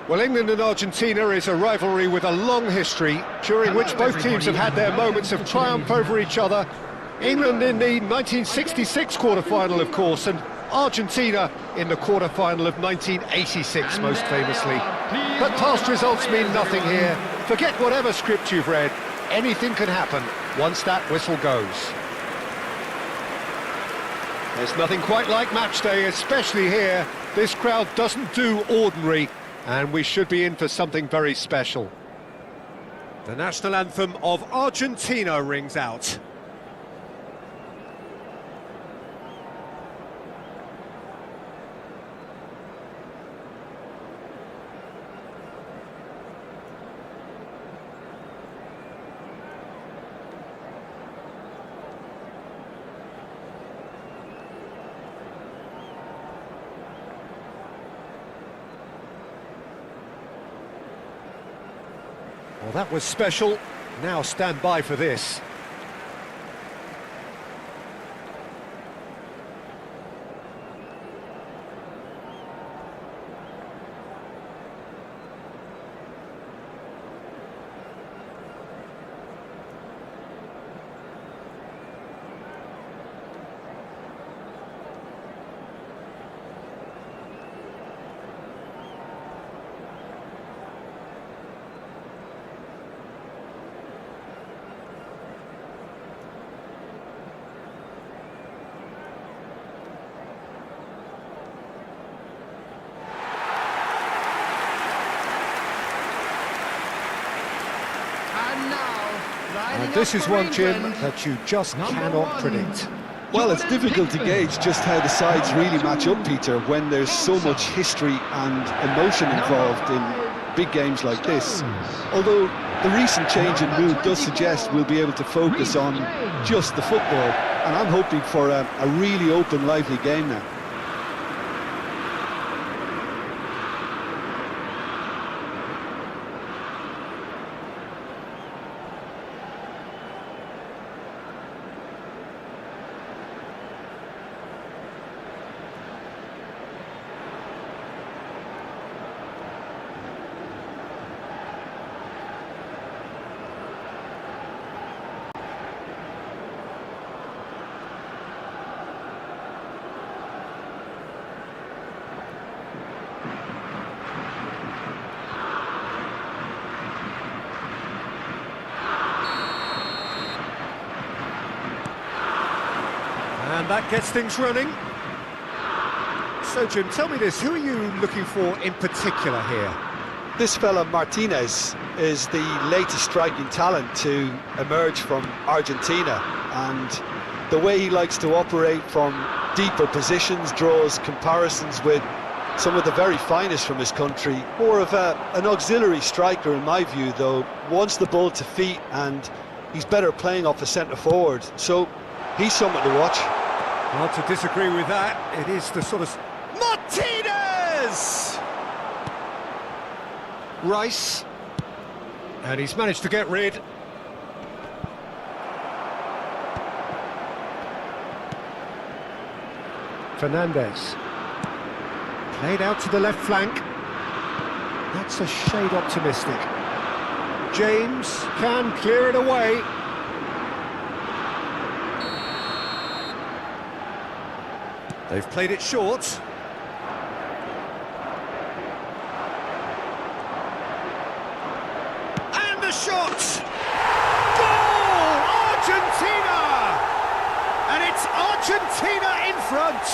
Well, England and Argentina is a rivalry with a long history, during which both teams have had their moments of triumph over each other. England in the 1966 quarter-final, of course, and Argentina in the quarter-final of 1986, most famously. But past results mean nothing here. Forget whatever script you've read. Anything can happen once that whistle goes. There's nothing quite like match day, especially here. This crowd doesn't do ordinary, and we should be in for something very special. The national anthem of Argentina rings out. Well, that was special. Now stand by for this. And this is one, Jim, that you just cannot predict. Well, it's difficult to gauge just how the sides really match up, Peter, when there's so much history and emotion involved in big games like this. Although the recent change in mood does suggest we'll be able to focus on just the football, and I'm hoping for a really open, lively game now. And that gets things running. So, Jim, tell me this, who are you looking for in particular here? This fella Martinez is the latest striking talent to emerge from Argentina, and the way he likes to operate from deeper positions draws comparisons with some of the very finest from his country. More of an auxiliary striker in my view, though, wants the ball to feet, and he's better playing off a centre-forward, so he's something to watch. Hard to disagree with that. It is the sort of... Martinez! Rice. And he's managed to get rid. Fernandez. Played out to the left flank. That's a shade optimistic. James can clear it away. They've played it short. And the shot! Goal! Argentina! And it's Argentina in front!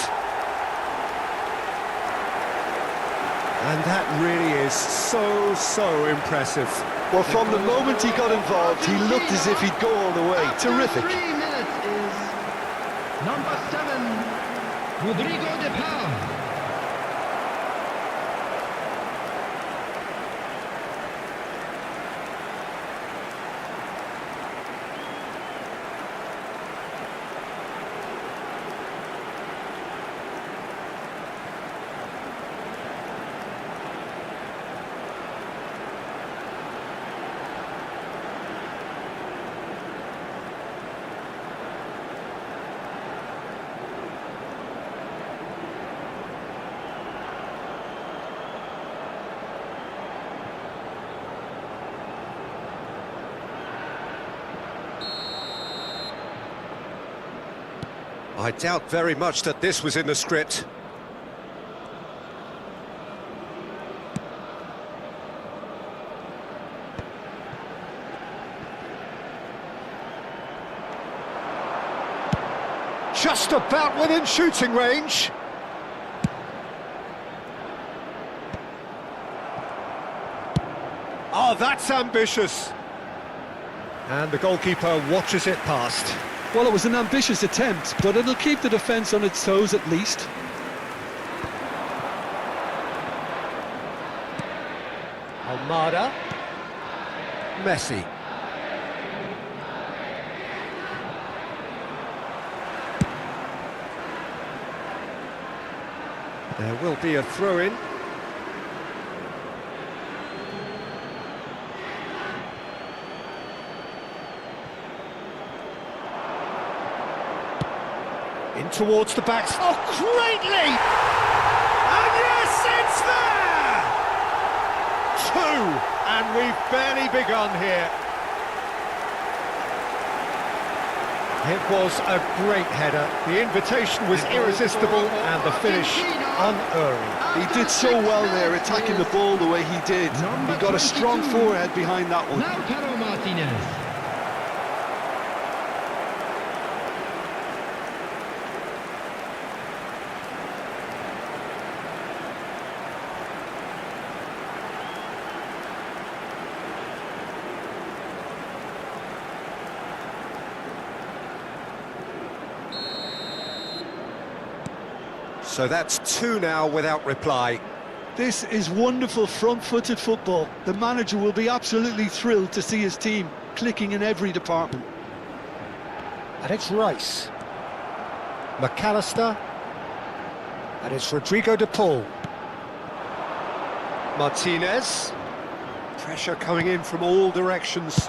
And that really is so impressive. Well, from the moment he got involved, he looked as if he'd go all the way. Terrific. 3 minutes is number 7. Rodrigo de Paul. I doubt very much that this was in the script. Just about within shooting range. Oh, that's ambitious. And the goalkeeper watches it past. Well, it was an ambitious attempt, but it'll keep the defence on its toes at least. Almada. Messi. There will be a throw-in. In towards the backs. Oh, great leap! And yes, it's there! 2, and we've barely begun here. It was a great header. The invitation was irresistible and the finish unerring. He did so well there, attacking the ball the way he did. He got a strong forehead behind that one. Lautaro Martinez. So that's 2 now without reply. This is wonderful front-footed football. The manager will be absolutely thrilled to see his team clicking in every department. And it's Rice. McAllister. And it's Rodrigo de Paul. Martinez. Pressure coming in from all directions.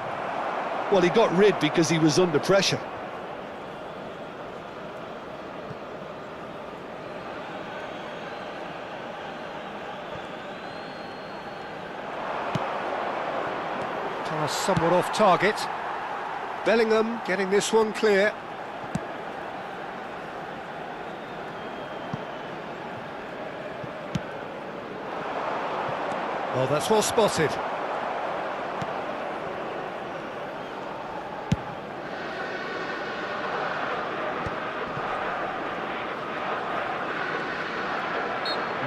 Well, he got rid because he was under pressure. Somewhat off target. Bellingham getting this one clear. Well, that's well spotted.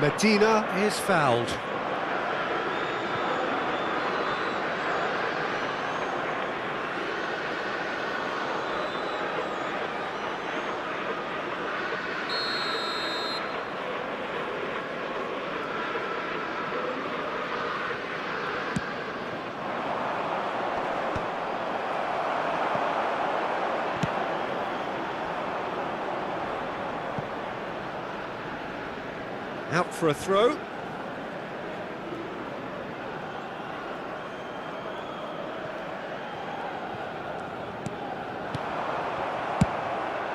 Medina is fouled. Out for a throw.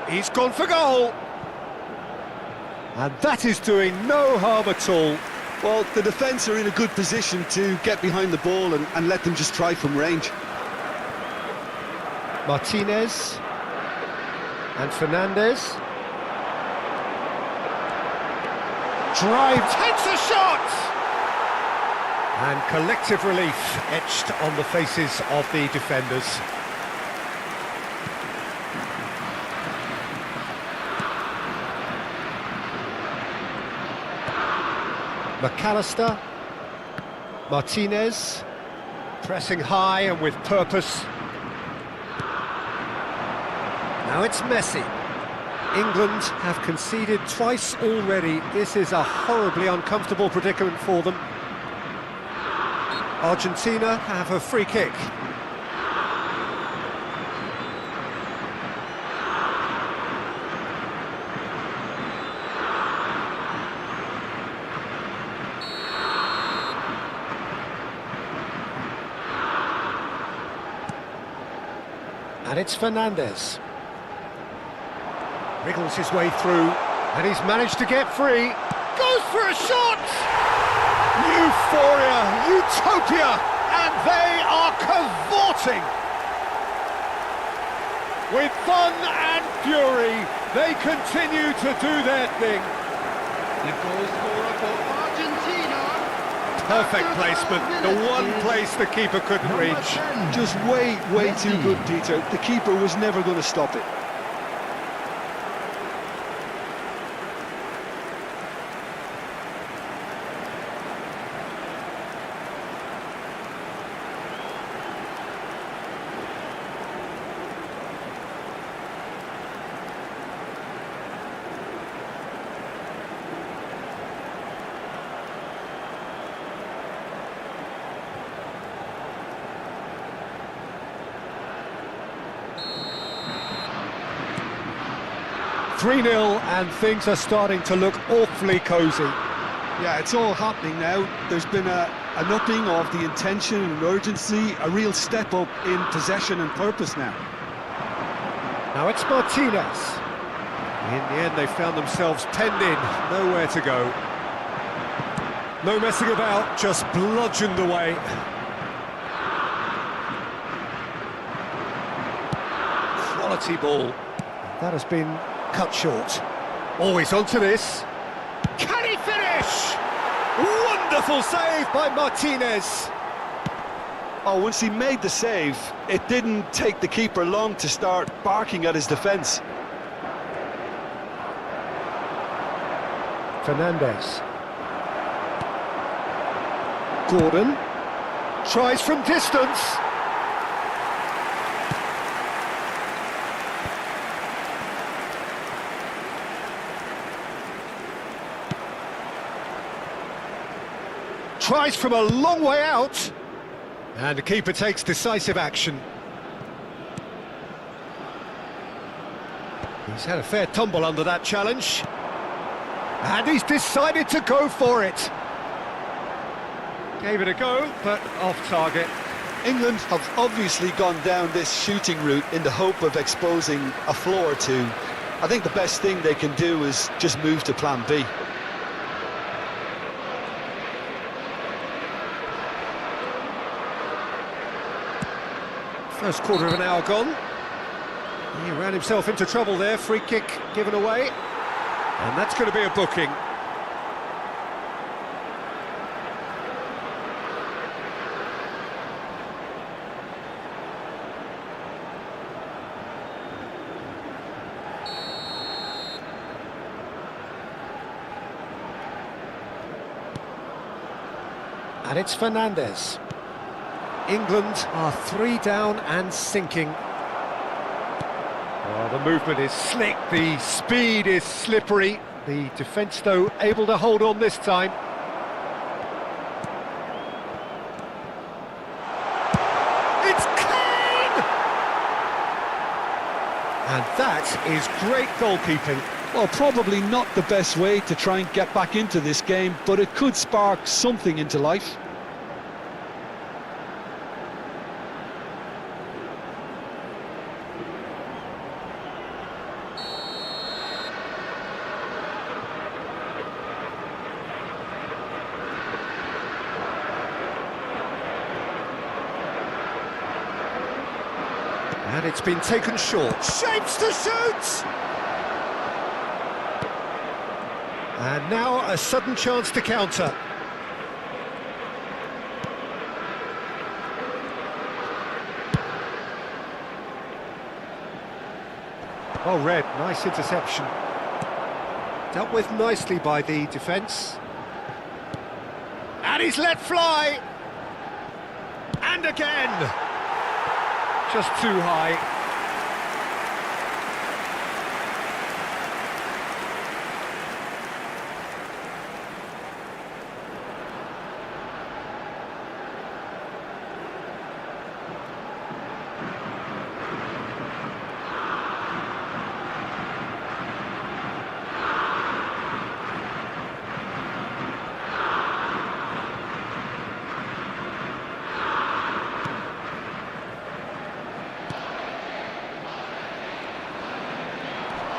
He's gone for goal. And that is doing no harm at all. Well, the defence are in a good position to get behind the ball and let them just try from range. Martinez. And Fernandez. Drive, takes a shot! And collective relief etched on the faces of the defenders. McAllister. Martinez. Pressing high and with purpose. Now it's Messi. England have conceded twice already. This is a horribly uncomfortable predicament for them. Argentina have a free kick. And it's Fernandez. Wriggles his way through, and he's managed to get free. Goes for a shot! Euphoria, utopia, and they are cavorting! With fun and fury, They continue to do their thing. The goal scorer for Argentina. Perfect placement, the one place the keeper couldn't Number reach. 10. Just way too good, Peter. The keeper was never going to stop it. Three 0 and things are starting to look awfully cosy. Yeah, it's all happening now. There's been an upping of the intention and urgency, a real step up in possession and purpose now. Now it's Martinez. In the end, they found themselves penned in, nowhere to go. No messing about, just bludgeoned away. Quality ball. That has been cut short. Always onto this. Can he finish? Wonderful save by Martinez. Oh, once he made the save, it didn't take the keeper long to start barking at his defence. Fernandez. Gordon. Tries from distance. Tries from a long way out. And the keeper takes decisive action. He's had a fair tumble under that challenge. And he's decided to go for it. Gave it a go, but off target. England have obviously gone down this shooting route in the hope of exposing a flaw or two. I think the best thing they can do is just move to plan B. First quarter of an hour gone. He ran himself into trouble there, free kick given away. And that's going to be a booking. And it's Fernandez. England are 3 down and sinking. Oh, the movement is slick, the speed is slippery. The defence, though, able to hold on this time. It's Kane! And that is great goalkeeping. Well, probably not the best way to try and get back into this game, but it could spark something into life. And it's been taken short. Shapes to shoot! And now a sudden chance to counter. Well read, nice interception. Dealt with nicely by the defence. And he's let fly! And again! Just too high.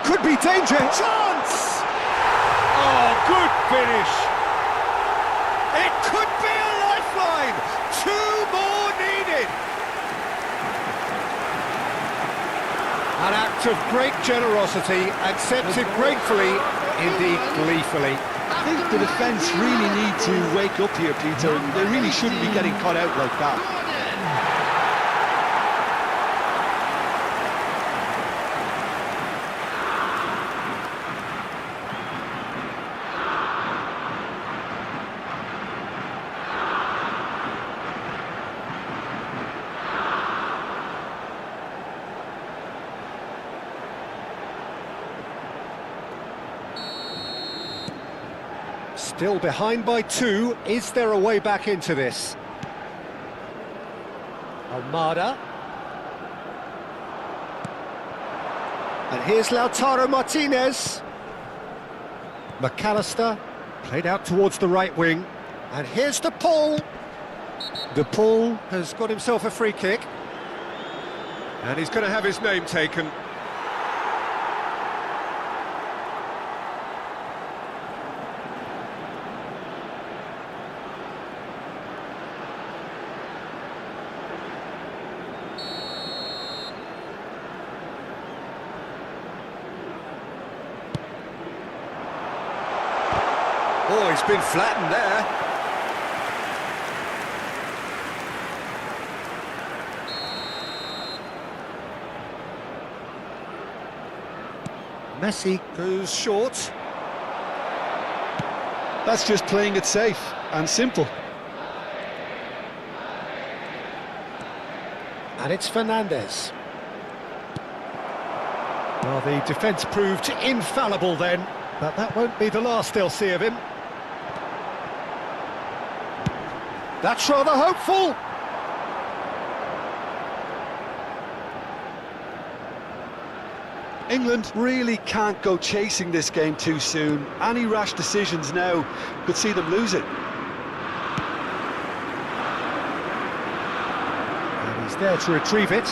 Could be danger. Chance! Oh, good finish. It could be a lifeline. 2 more needed. And at act of great generosity, accepted gratefully, indeed gleefully. I think the defence really need to wake up here, Peter. They really shouldn't be getting caught out like that. Still behind by 2. Is there a way back into this? Almada. And here's Lautaro Martinez. McAllister, played out towards the right wing. And here's De Paul. De Paul has got himself a free kick. And he's going to have his name taken. Oh, he's been flattened there. Messi goes short. That's just playing it safe and simple. And it's Fernandes. Well, the defence proved infallible then, but that won't be the last they'll see of him. That's rather hopeful. England really can't go chasing this game too soon. Any rash decisions now could see them lose it. And he's there to retrieve it.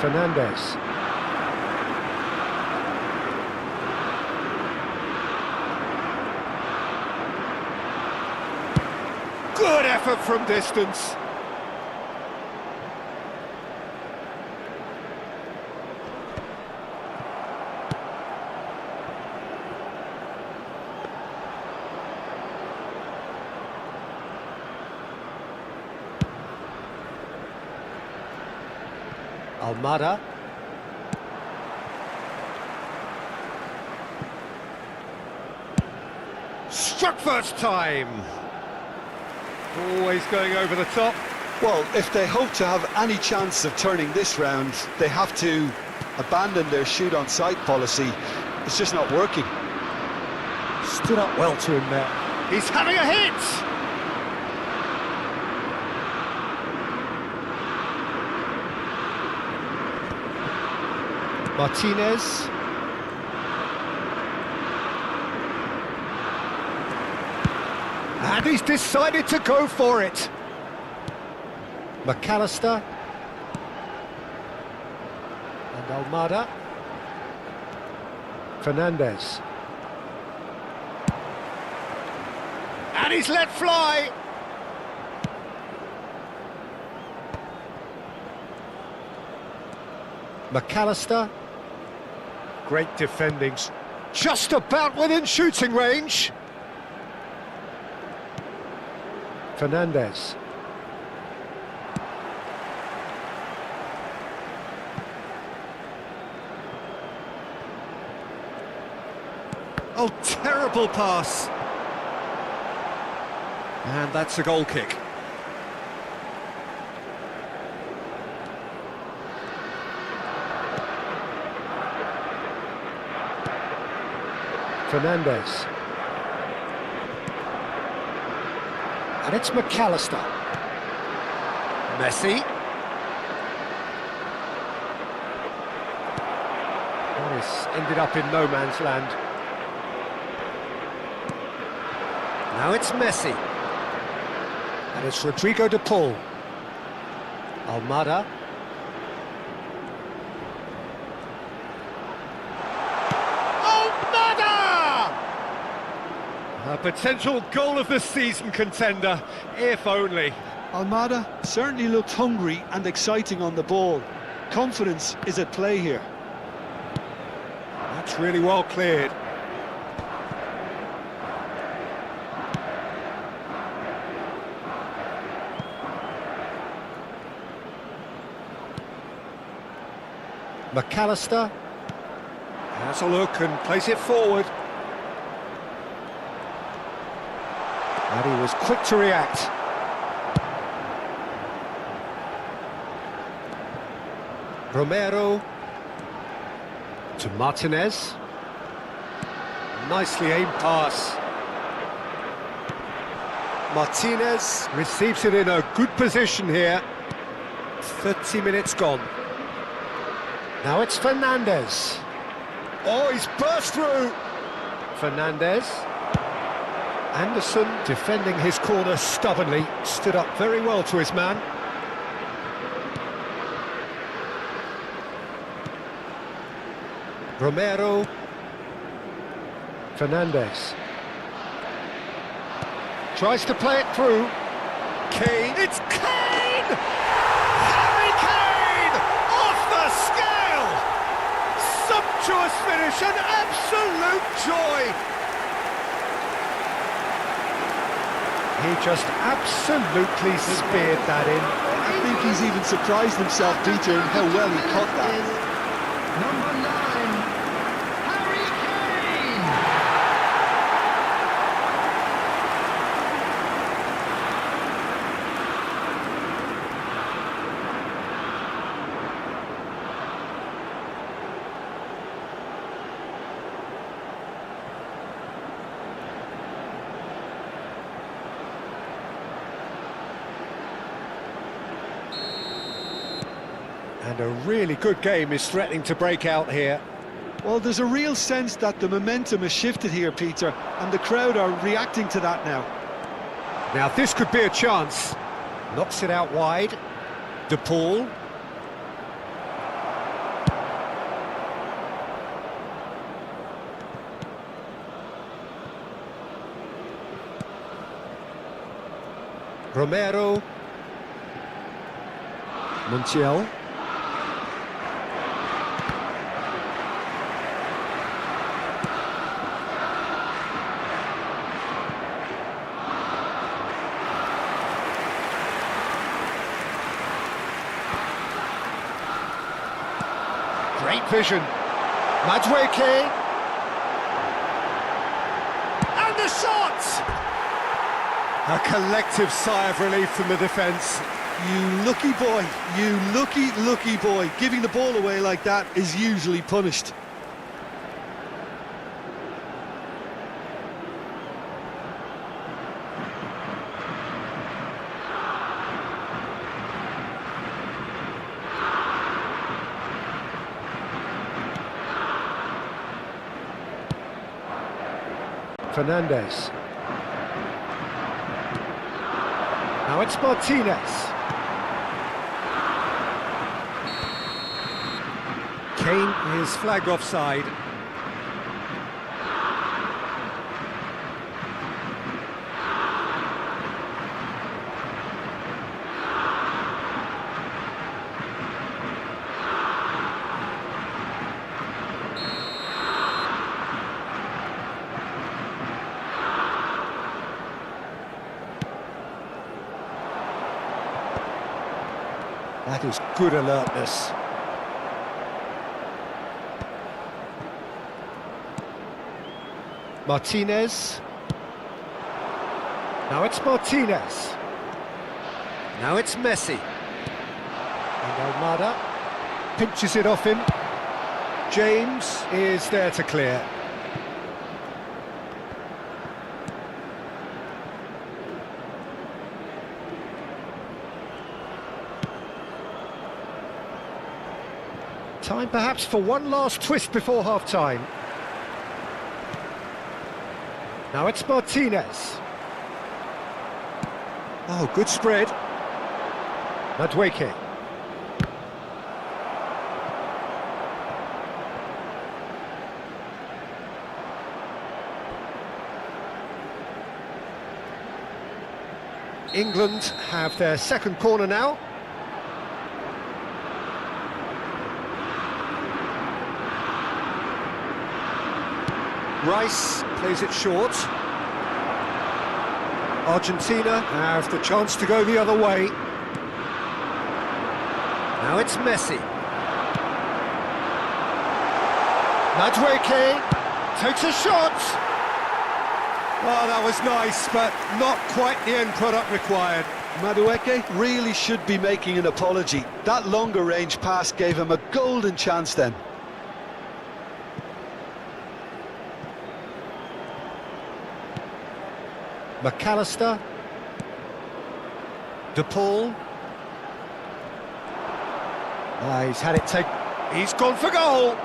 Fernandes. Good effort from distance. Almada. Struck first time. Always going over the top. Well, if they hope to have any chance of turning this round, they have to abandon their shoot-on-sight policy. It's just not working. Stood up well to him there. He's having a hit! Martinez. And he's decided to go for it. McAllister. And Almada. Fernandes. And he's let fly. McAllister. Great defending. Just about within shooting range. Fernandes. Oh, terrible pass. And that's a goal kick. Fernandes. And it's McAllister. Messi. Oh, this ended up in no man's land. Now it's Messi. And it's Rodrigo De Paul. Almada. A potential goal of the season contender, if only. Almada certainly looked hungry and exciting on the ball. Confidence is at play here. That's really well cleared. McAllister has a look and plays it forward. And he was quick to react. Romero to Martinez. Nicely aimed pass. Martinez receives it in a good position here. 30 minutes gone. Now it's Fernandez. Oh, he's burst through. Fernandez. Anderson defending his corner stubbornly. Stood up very well to his man. Romero. Fernandez. Tries to play it through. Kane. It's Kane! Harry Kane! Off the scale! Sumptuous finish, an absolute joy! He just absolutely speared that in. I think he's even surprised himself, Peter, in how well he caught that. Number 9, Harry Kane. And a really good game is threatening to break out here. Well, there's a real sense that the momentum has shifted here, Peter, and the crowd are reacting to that now. Now this could be a chance. Knocks it out wide. De Paul. Romero. Montiel. Great vision. Madueke. And the shot! A collective sigh of relief from the defence. You lucky boy, you lucky boy. Giving the ball away like that is usually punished. Fernandez. Now it's Martinez. Kane is flagged offside. That is good alertness. Martinez. Now it's Martinez. Now it's Messi. And Almada pinches it off him. James is there to clear. Time perhaps for one last twist before half-time. Now it's Martinez. Oh, good spread. Madueke. England have their second corner now. Rice plays it short. Argentina have the chance to go the other way. Now it's Messi. Madueke takes a shot. Oh, that was nice, but not quite the end product required. Madueke really should be making an apology. That longer range pass gave him a golden chance then. McAllister. De Paul. He's had it take. He's gone for goal.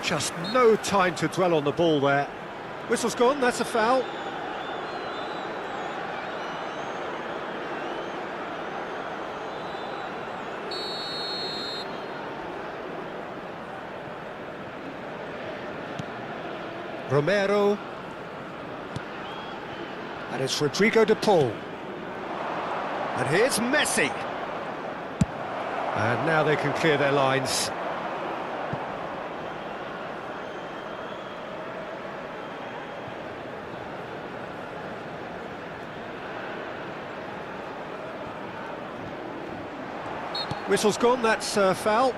Just no time to dwell on the ball there. Whistle's gone, that's a foul. Romero. And it's Rodrigo de Paul. And here's Messi. And now they can clear their lines. Whistle's gone, that's foul.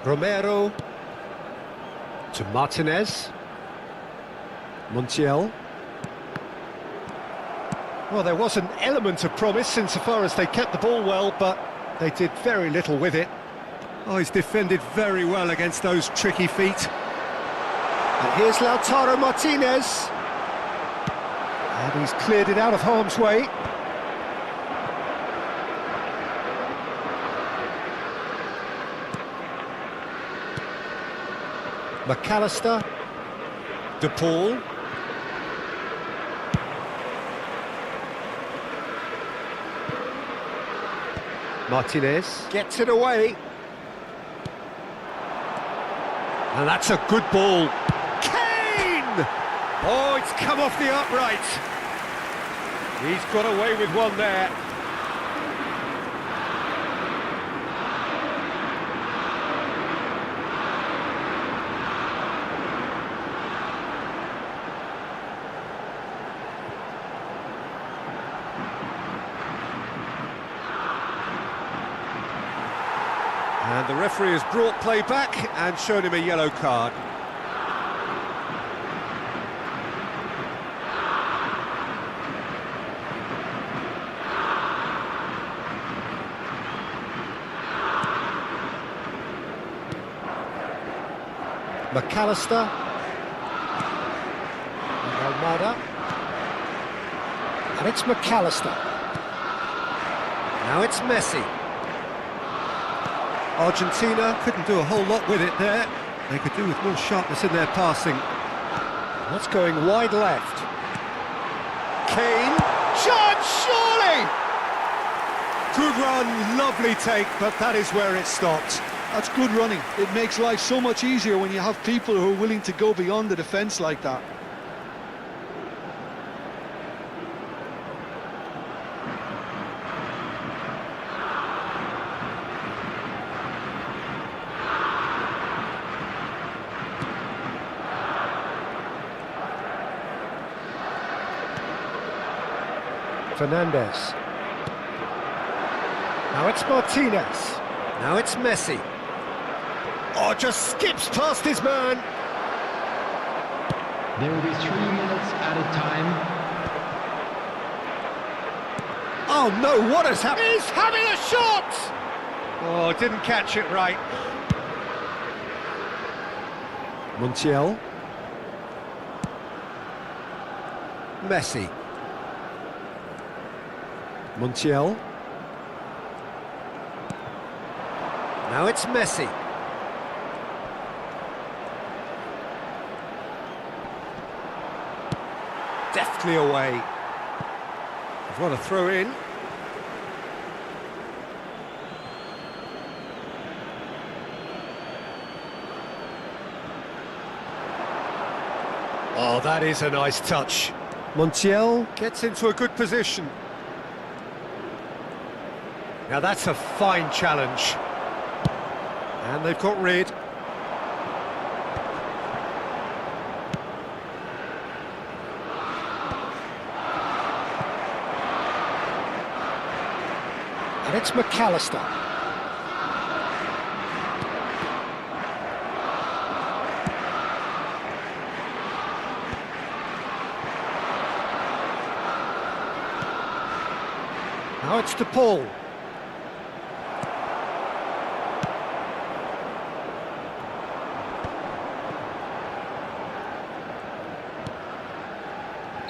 Romero to Martinez. Montiel. Well, there was an element of promise insofar as they kept the ball well, but they did very little with it. Oh, he's defended very well against those tricky feet. And here's Lautaro Martinez. And he's cleared it out of harm's way. McAllister. De Paul. Martinez gets it away. And that's a good ball. Kane! Oh, it's come off the upright. He's got away with one there. And the referee has brought play back and shown him a yellow card. McAllister. Almada. And it's McAllister. Now it's Messi. Argentina couldn't do a whole lot with it there. They could do with more sharpness in their passing. That's going wide left. Kane. Chance, surely! Good run, lovely take, but that is where it stopped. That's good running. It makes life so much easier when you have people who are willing to go beyond the defence like that. Fernandez. Now it's Martinez. Now it's Messi. Oh, just skips past his man. There will be 3 minutes added time. Oh no, what has happened? He's having a shot! Oh, didn't catch it right. Montiel. Messi. Montiel. Now it's Messi. Deftly away. They've got a throw in. Oh, that is a nice touch. Montiel gets into a good position. Now that's a fine challenge. And they've got rid. And it's McAllister. Now it's DePaul.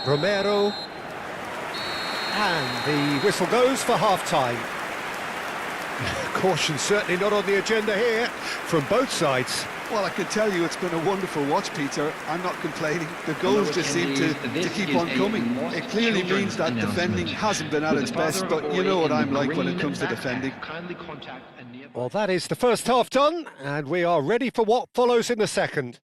Romero. And the whistle goes for half-time. Caution certainly not on the agenda here from both sides. Well, I can tell you it's been a wonderful watch, Peter. I'm not complaining. The goals just seem to keep on coming. It clearly means that defending hasn't been at its best, but you know what I'm like when it comes to defending. Well, that is the first half done, and we are ready for what follows in the second.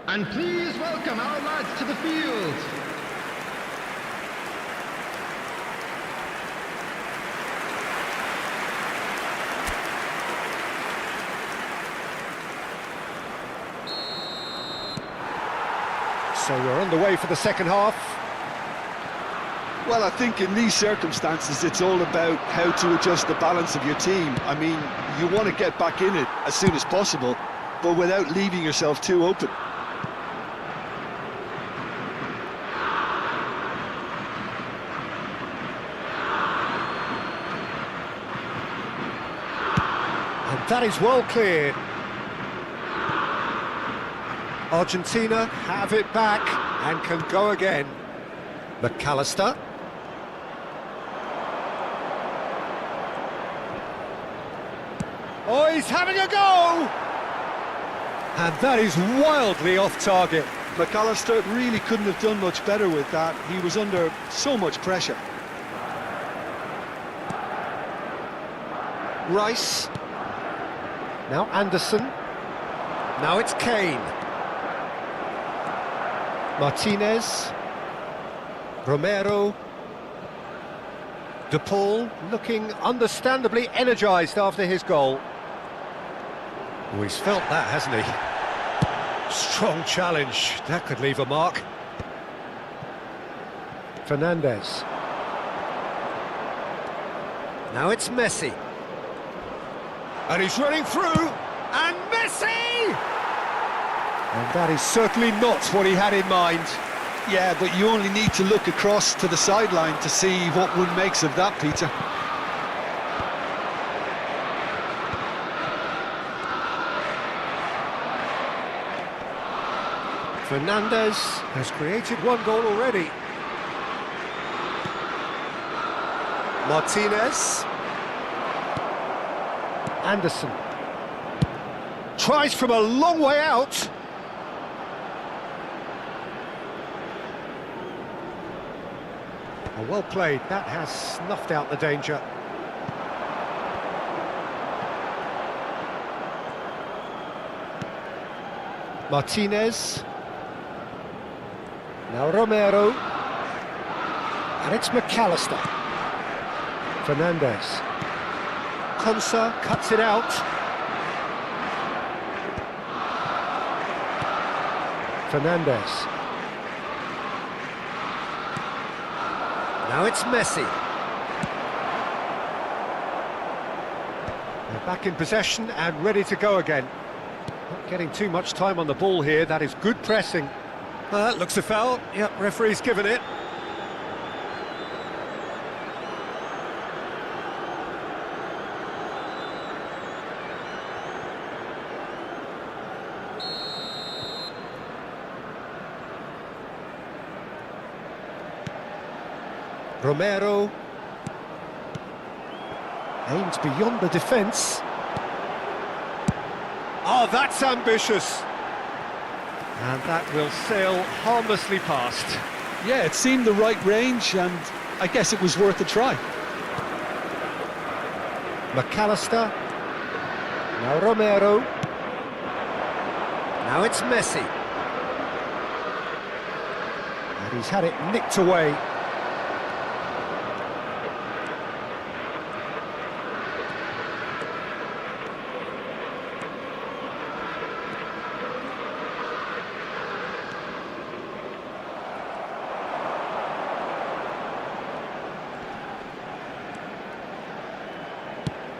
And please welcome our lads to the field. So we're on the way for the second half. Well, I think in these circumstances, it's all about how to adjust the balance of your team. I mean, you want to get back in it as soon as possible, but without leaving yourself too open. And that is well cleared. Argentina have it back and can go again. McAllister. Oh, he's having a go! And that is wildly off target. McAllister really couldn't have done much better with that. He was under so much pressure. Rice. Now Anderson. Now it's Kane. Martinez. Romero. DePaul looking understandably energised after his goal. Oh, he's felt that, hasn't he? Strong challenge. That could leave a mark. Fernandez. Now it's Messi. And he's running through. And Messi! And that is certainly not what he had in mind. Yeah, but you only need to look across to the sideline to see what one makes of that, Peter. Fernandez has created one goal already. Martinez. Anderson. Tries from a long way out. Oh, well played, that has snuffed out the danger. Martinez. Now Romero. And it's McAllister. Fernandez. Konsa cuts it out. Fernandez. Now it's Messi. They're back in possession and ready to go again. Not getting too much time on the ball here, that is good pressing. That looks a foul. Yep, referee's given it. Romero aims beyond the defence. Oh, that's ambitious. And that will sail harmlessly past. Yeah, it seemed the right range, and I guess it was worth a try. McAllister. Now Romero. Now it's Messi. And he's had it nicked away.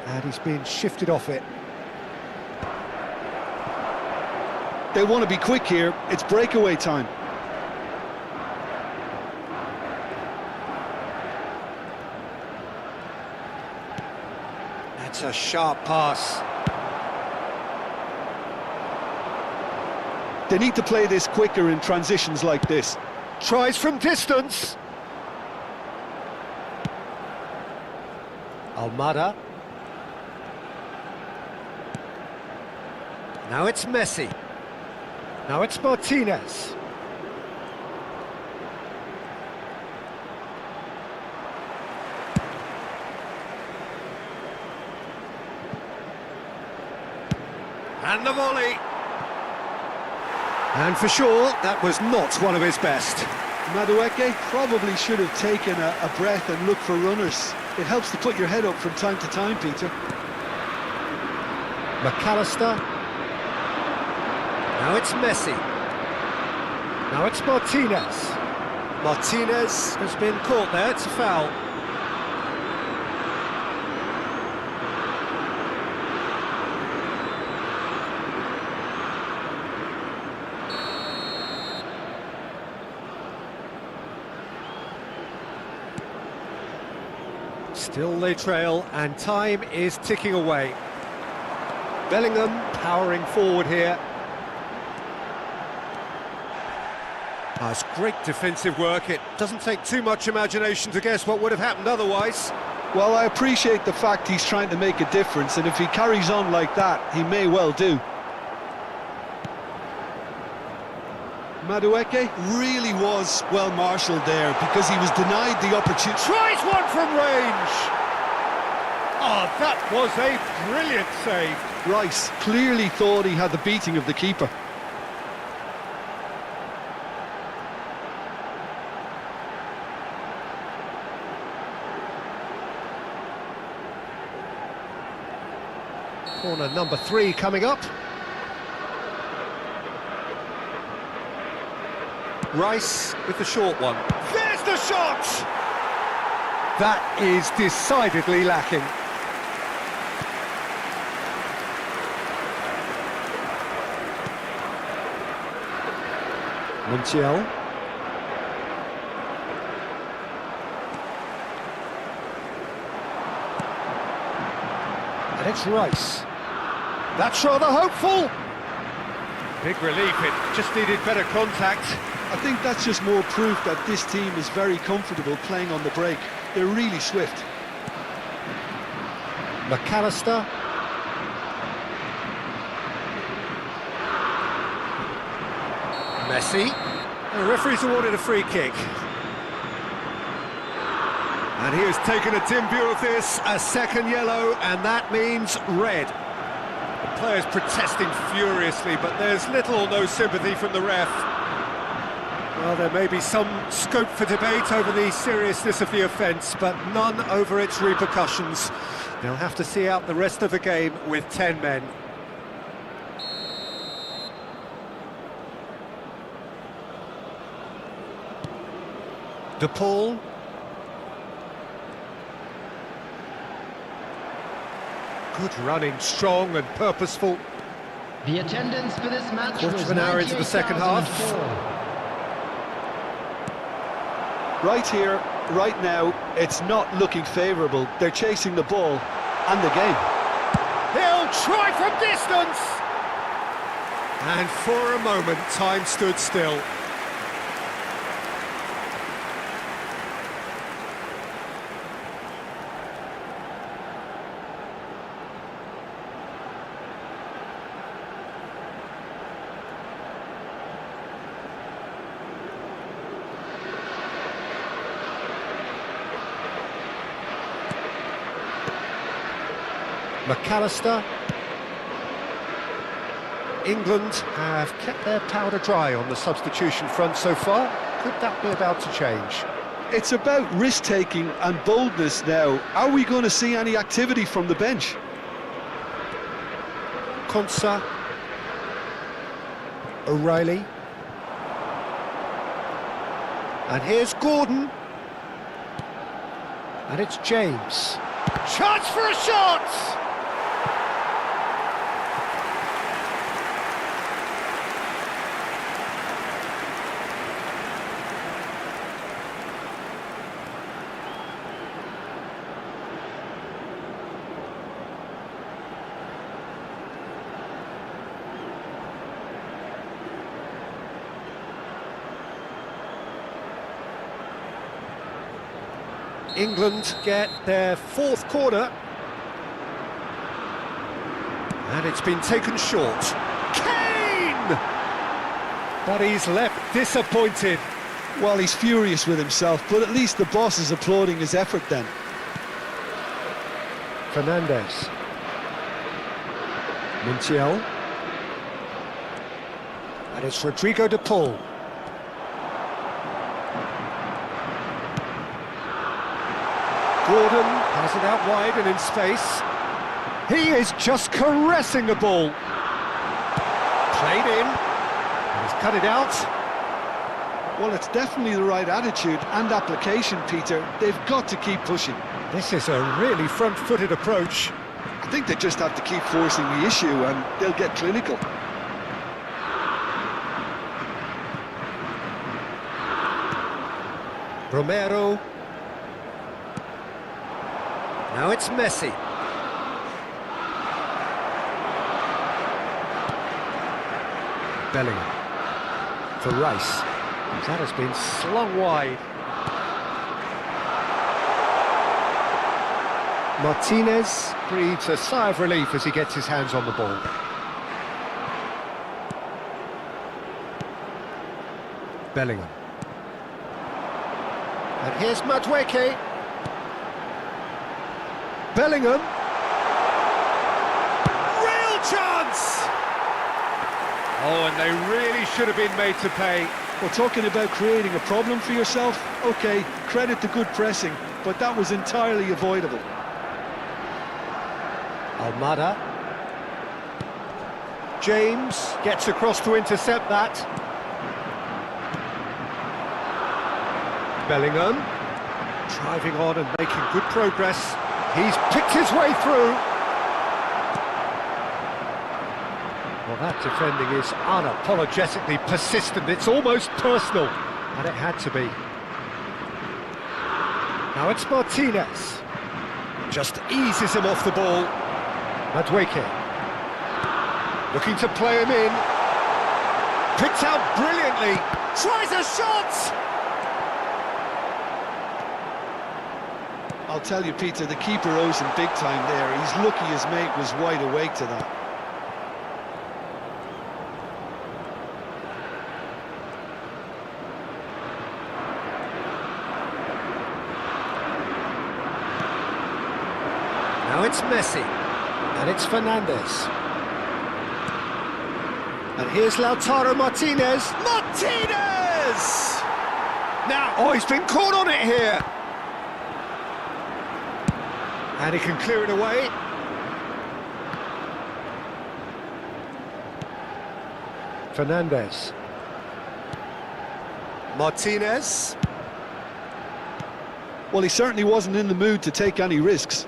And he's been shifted off it. They want to be quick here. It's breakaway time. That's a sharp pass. They need to play this quicker in transitions like this. Tries from distance. Almada. Now it's Messi. Now it's Martinez. And the volley. And for sure, that was not one of his best. Madueke probably should have taken a breath and looked for runners. It helps to put your head up from time to time, Peter. McAllister. Now it's Messi. Now it's Martinez. Martinez has been caught there, it's a foul. Still they trail, and time is ticking away. Bellingham powering forward here. Oh, it's great defensive work. It doesn't take too much imagination to guess what would have happened otherwise. Well, I appreciate the fact he's trying to make a difference, and if he carries on like that, he may well do. Madueke really was well marshalled there because he was denied the opportunity. Tries one from range! Oh, that was a brilliant save. Rice clearly thought he had the beating of the keeper. Corner number 3 coming up. Rice with the short one. There's the shot! That is decidedly lacking. Montiel. And it's Rice. That's rather hopeful. Big relief, it just needed better contact. I think that's just more proof that this team is very comfortable playing on the break. They're really swift. McAllister. Messi. The referee's awarded a free kick. And he has taken a dim view of this, a second yellow, and that means red. The players protesting furiously, but there's little or no sympathy from the ref. Well, there may be some scope for debate over the seriousness of the offence, but none over its repercussions. They'll have to see out the rest of the game with 10 men. De Paul. Good running, strong and purposeful. The attendance for this match Quarter was of an hour into the second half. 98,004. Right here, right now, it's not looking favourable. They're chasing the ball and the game. He'll try from distance! And for a moment, time stood still. McAllister. England have kept their powder dry on the substitution front so far. Could that be about to change? It's about risk-taking and boldness now. Are we going to see any activity from the bench? Konsa. O'Reilly. And here's Gordon. And it's James. Chance for a shot! England get their fourth corner. And it's been taken short. Kane! But he's left disappointed. Well, he's furious with himself, but at least the boss is applauding his effort then. Fernandez. Montiel. And it's Rodrigo de Paul. Gordon has it out wide and in space. He is just caressing the ball. Played in. And he's cut it out. Well, it's definitely the right attitude and application, Peter. They've got to keep pushing. This is a really front-footed approach. I think they just have to keep forcing the issue and they'll get clinical. Romero. Now it's Messi. Bellingham. For Rice. That has been slung wide. Martinez breathes a sigh of relief as he gets his hands on the ball. Bellingham. And here's Madueke. Bellingham. Real chance! Oh, and they really should have been made to pay. Well, talking about creating a problem for yourself, okay, credit to good pressing, but that was entirely avoidable. Almada. James gets across to intercept that. Bellingham. Driving on and making good progress. He's picked his way through. Well, that defending is unapologetically persistent. It's almost personal, and it had to be. Now it's Martinez. Just eases him off the ball. Madueke. Looking to play him in. Picked out brilliantly. Tries a shot! I'll tell you, Peter, the keeper owes him big time there. He's lucky his mate was wide awake to that. it's Messi. And it's Fernandes. And here's Lautaro Martinez. Martinez! Now, oh, he's been caught on it here. And he can clear it away. Fernandes. Martinez. Well, he certainly wasn't in the mood to take any risks.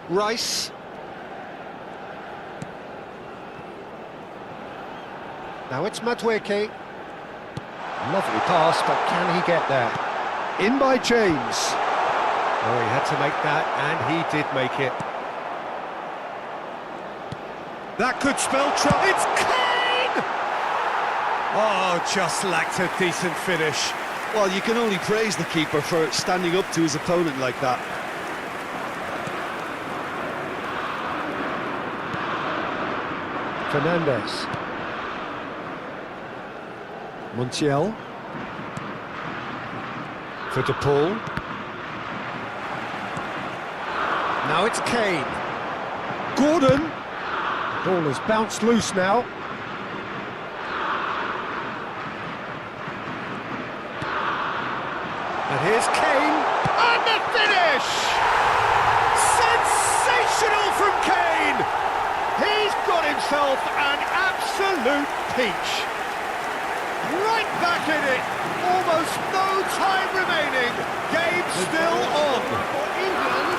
Rice. Now it's Madueke. Lovely pass, but can he get there? In by James. Oh, he had to make that, and he did make it. That could spell trouble. It's Kane! Oh, just lacked a decent finish. Well, you can only praise the keeper for standing up to his opponent like that. Fernandes. Montiel. For De Paul. Now it's Kane. Gordon. The ball has bounced loose now. And here's Kane. And the finish! Sensational from Kane! He's got himself an absolute peach. Right back in it. Almost no time remaining. Game still on. For England,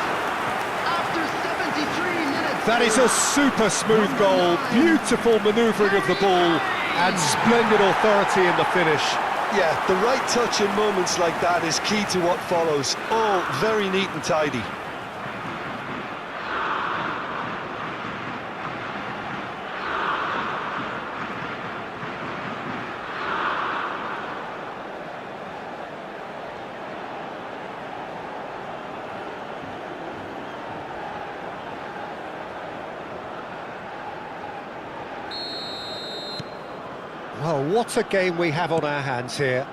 after 73 minutes... That is a super smooth goal. Beautiful manoeuvring of the ball and splendid authority in the finish. Yeah, the right touch in moments like that is key to what follows. Oh, very neat and tidy. Oh, what a game we have on our hands here.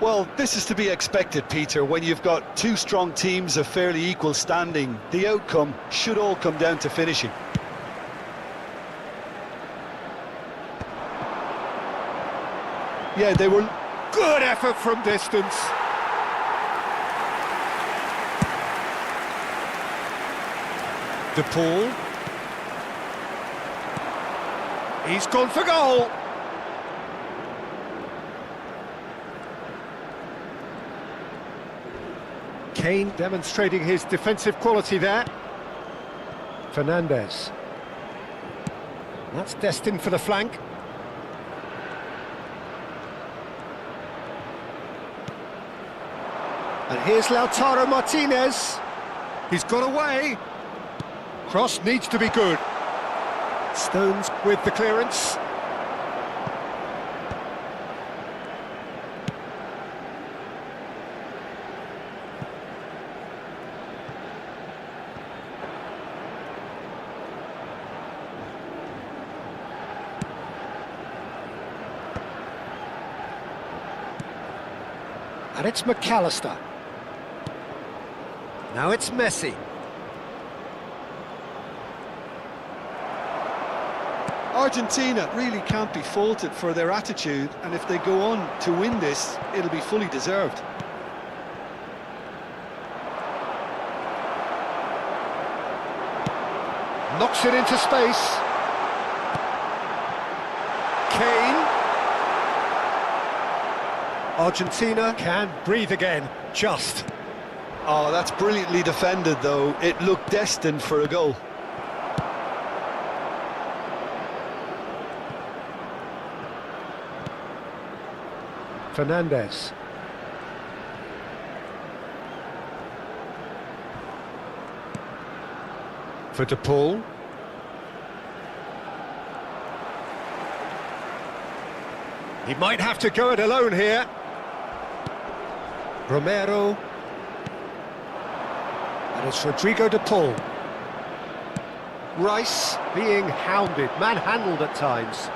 Well, this is to be expected, Peter. When you've got two strong teams of fairly equal standing, the outcome should all come down to finishing. Yeah, they were... Good effort from distance. De Paul. He's gone for goal. Kane demonstrating his defensive quality there. Fernandes. That's destined for the flank. And here's Lautaro Martinez. He's got away. Cross needs to be good. Stones with the clearance. And it's McAllister. Now it's Messi. Argentina really can't be faulted for their attitude, and if they go on to win this, it'll be fully deserved. Knocks it into space. Kane. Argentina can breathe again, just. Oh, that's brilliantly defended, though. It looked destined for a goal. Fernandes. For De Paul. He might have to go it alone here. Romero. And it's Rodrigo De Paul. Rice being hounded, manhandled at times.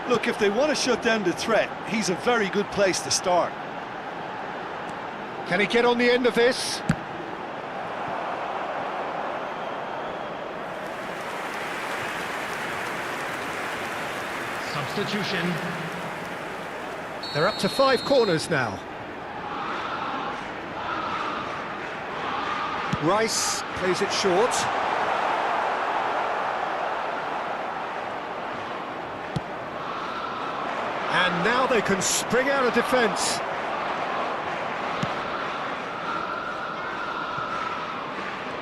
Look, if they want to shut down the threat, he's a very good place to start. Can he get on the end of this? Substitution. They're up to 5 corners now. Rice plays it short. And now they can spring out of defence.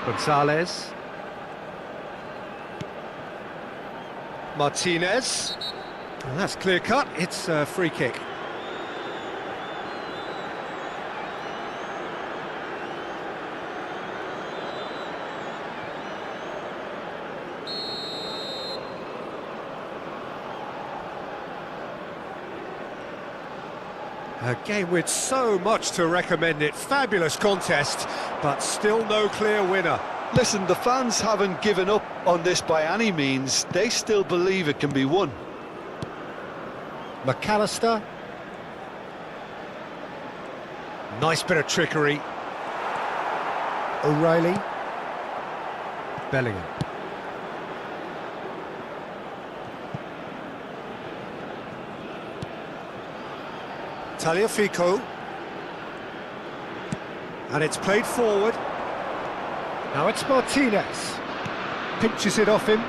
Gonzalez. Martinez. And that's clear cut, it's a free kick. A game with so much to recommend it. Fabulous contest, but still no clear winner. Listen, the fans haven't given up on this by any means. They still believe it can be won. McAllister. Nice bit of trickery. O'Reilly. Bellingham. Tagliafico. And it's played forward. Now it's Martinez. Pinches it off him.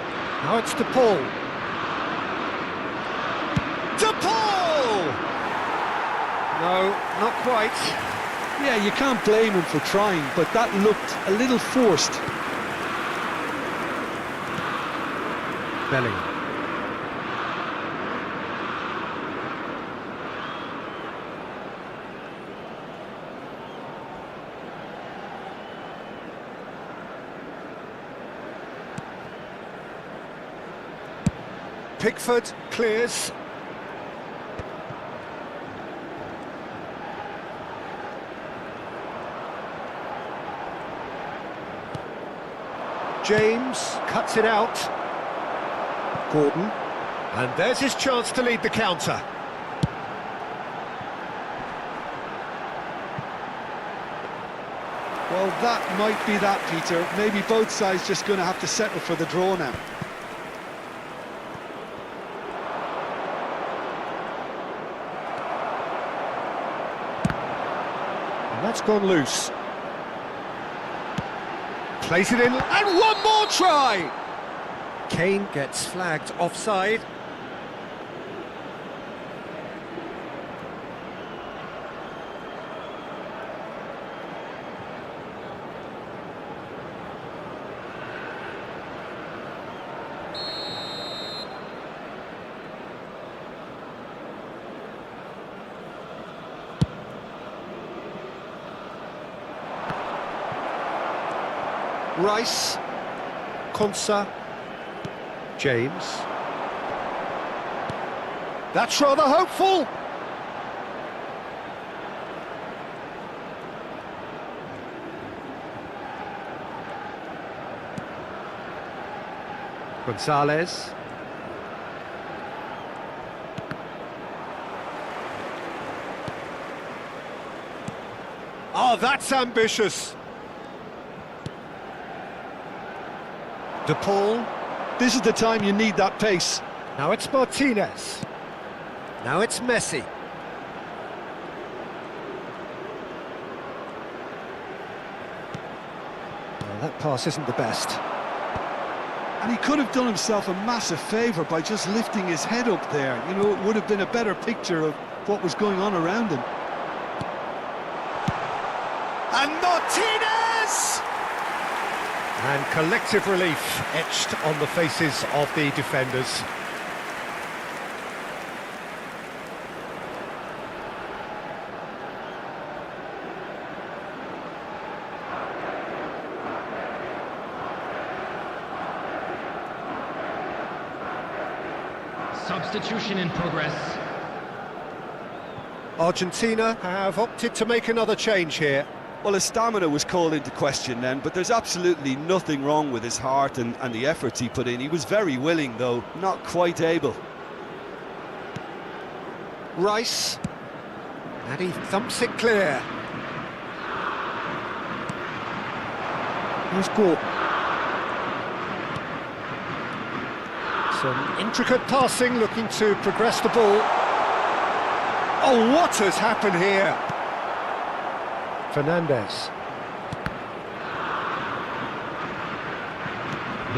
Now it's DePaul. DePaul! No, not quite. Yeah, you can't blame him for trying, but that looked a little forced. Bellingham. Pickford clears. James cuts it out. Gordon. And there's his chance to lead the counter. Well, that might be that, Peter. Maybe both sides just going to have to settle for the draw now. And that's gone loose. Plays it in, and one more try! Kane gets flagged offside. Rice, Konsa, James. That's rather hopeful. Gonzalez. Oh, that's ambitious. DePaul. This is the time you need that pace. Now it's Martinez. Now it's Messi. Well, that pass isn't the best. And he could have done himself a massive favour by just lifting his head up there. You know, it would have been a better picture of what was going on around him. And Martinez! And collective relief etched on the faces of the defenders. Substitution in progress. Argentina have opted to make another change here. Well, his stamina was called into question then, but there's absolutely nothing wrong with his heart and the efforts he put in. He was very willing, though, not quite able. Rice. And he thumps it clear. Here's Gordon. Some intricate passing, looking to progress the ball. Oh, what has happened here? Fernandez.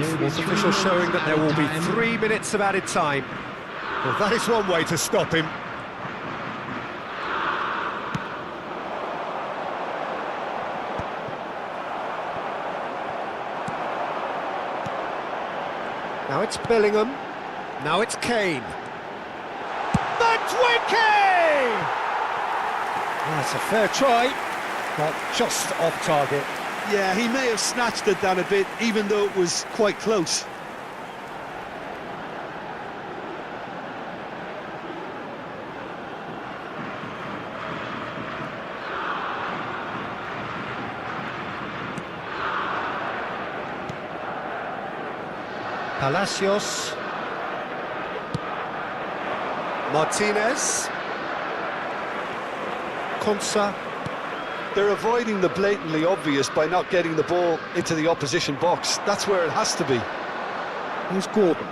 Sports official showing that there will be 3 minutes of added time. Well, that is one way to stop him. Now it's Bellingham. Now it's Kane. Kane! That's a fair try, but just off target. Yeah, he may have snatched it down a bit, even though it was quite close. Palacios. Martinez. Konsa. They're avoiding the blatantly obvious by not getting the ball into the opposition box. That's where it has to be. Here's Gordon.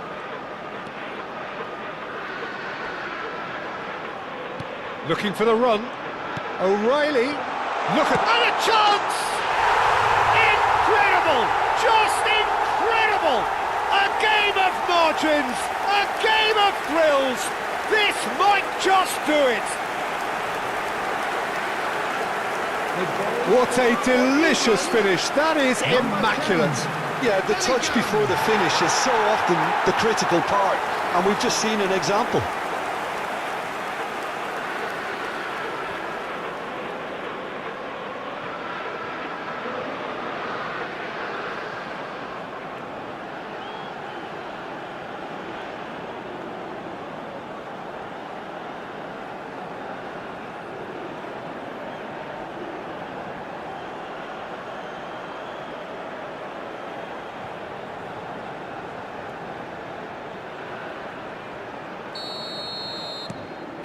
Looking for the run. O'Reilly. Look at... And a chance! Incredible! Just incredible! A game of margins! A game of thrills! This might just do it! What a delicious finish. That is immaculate. Yeah, the touch before the finish is so often the critical part, and we've just seen an example.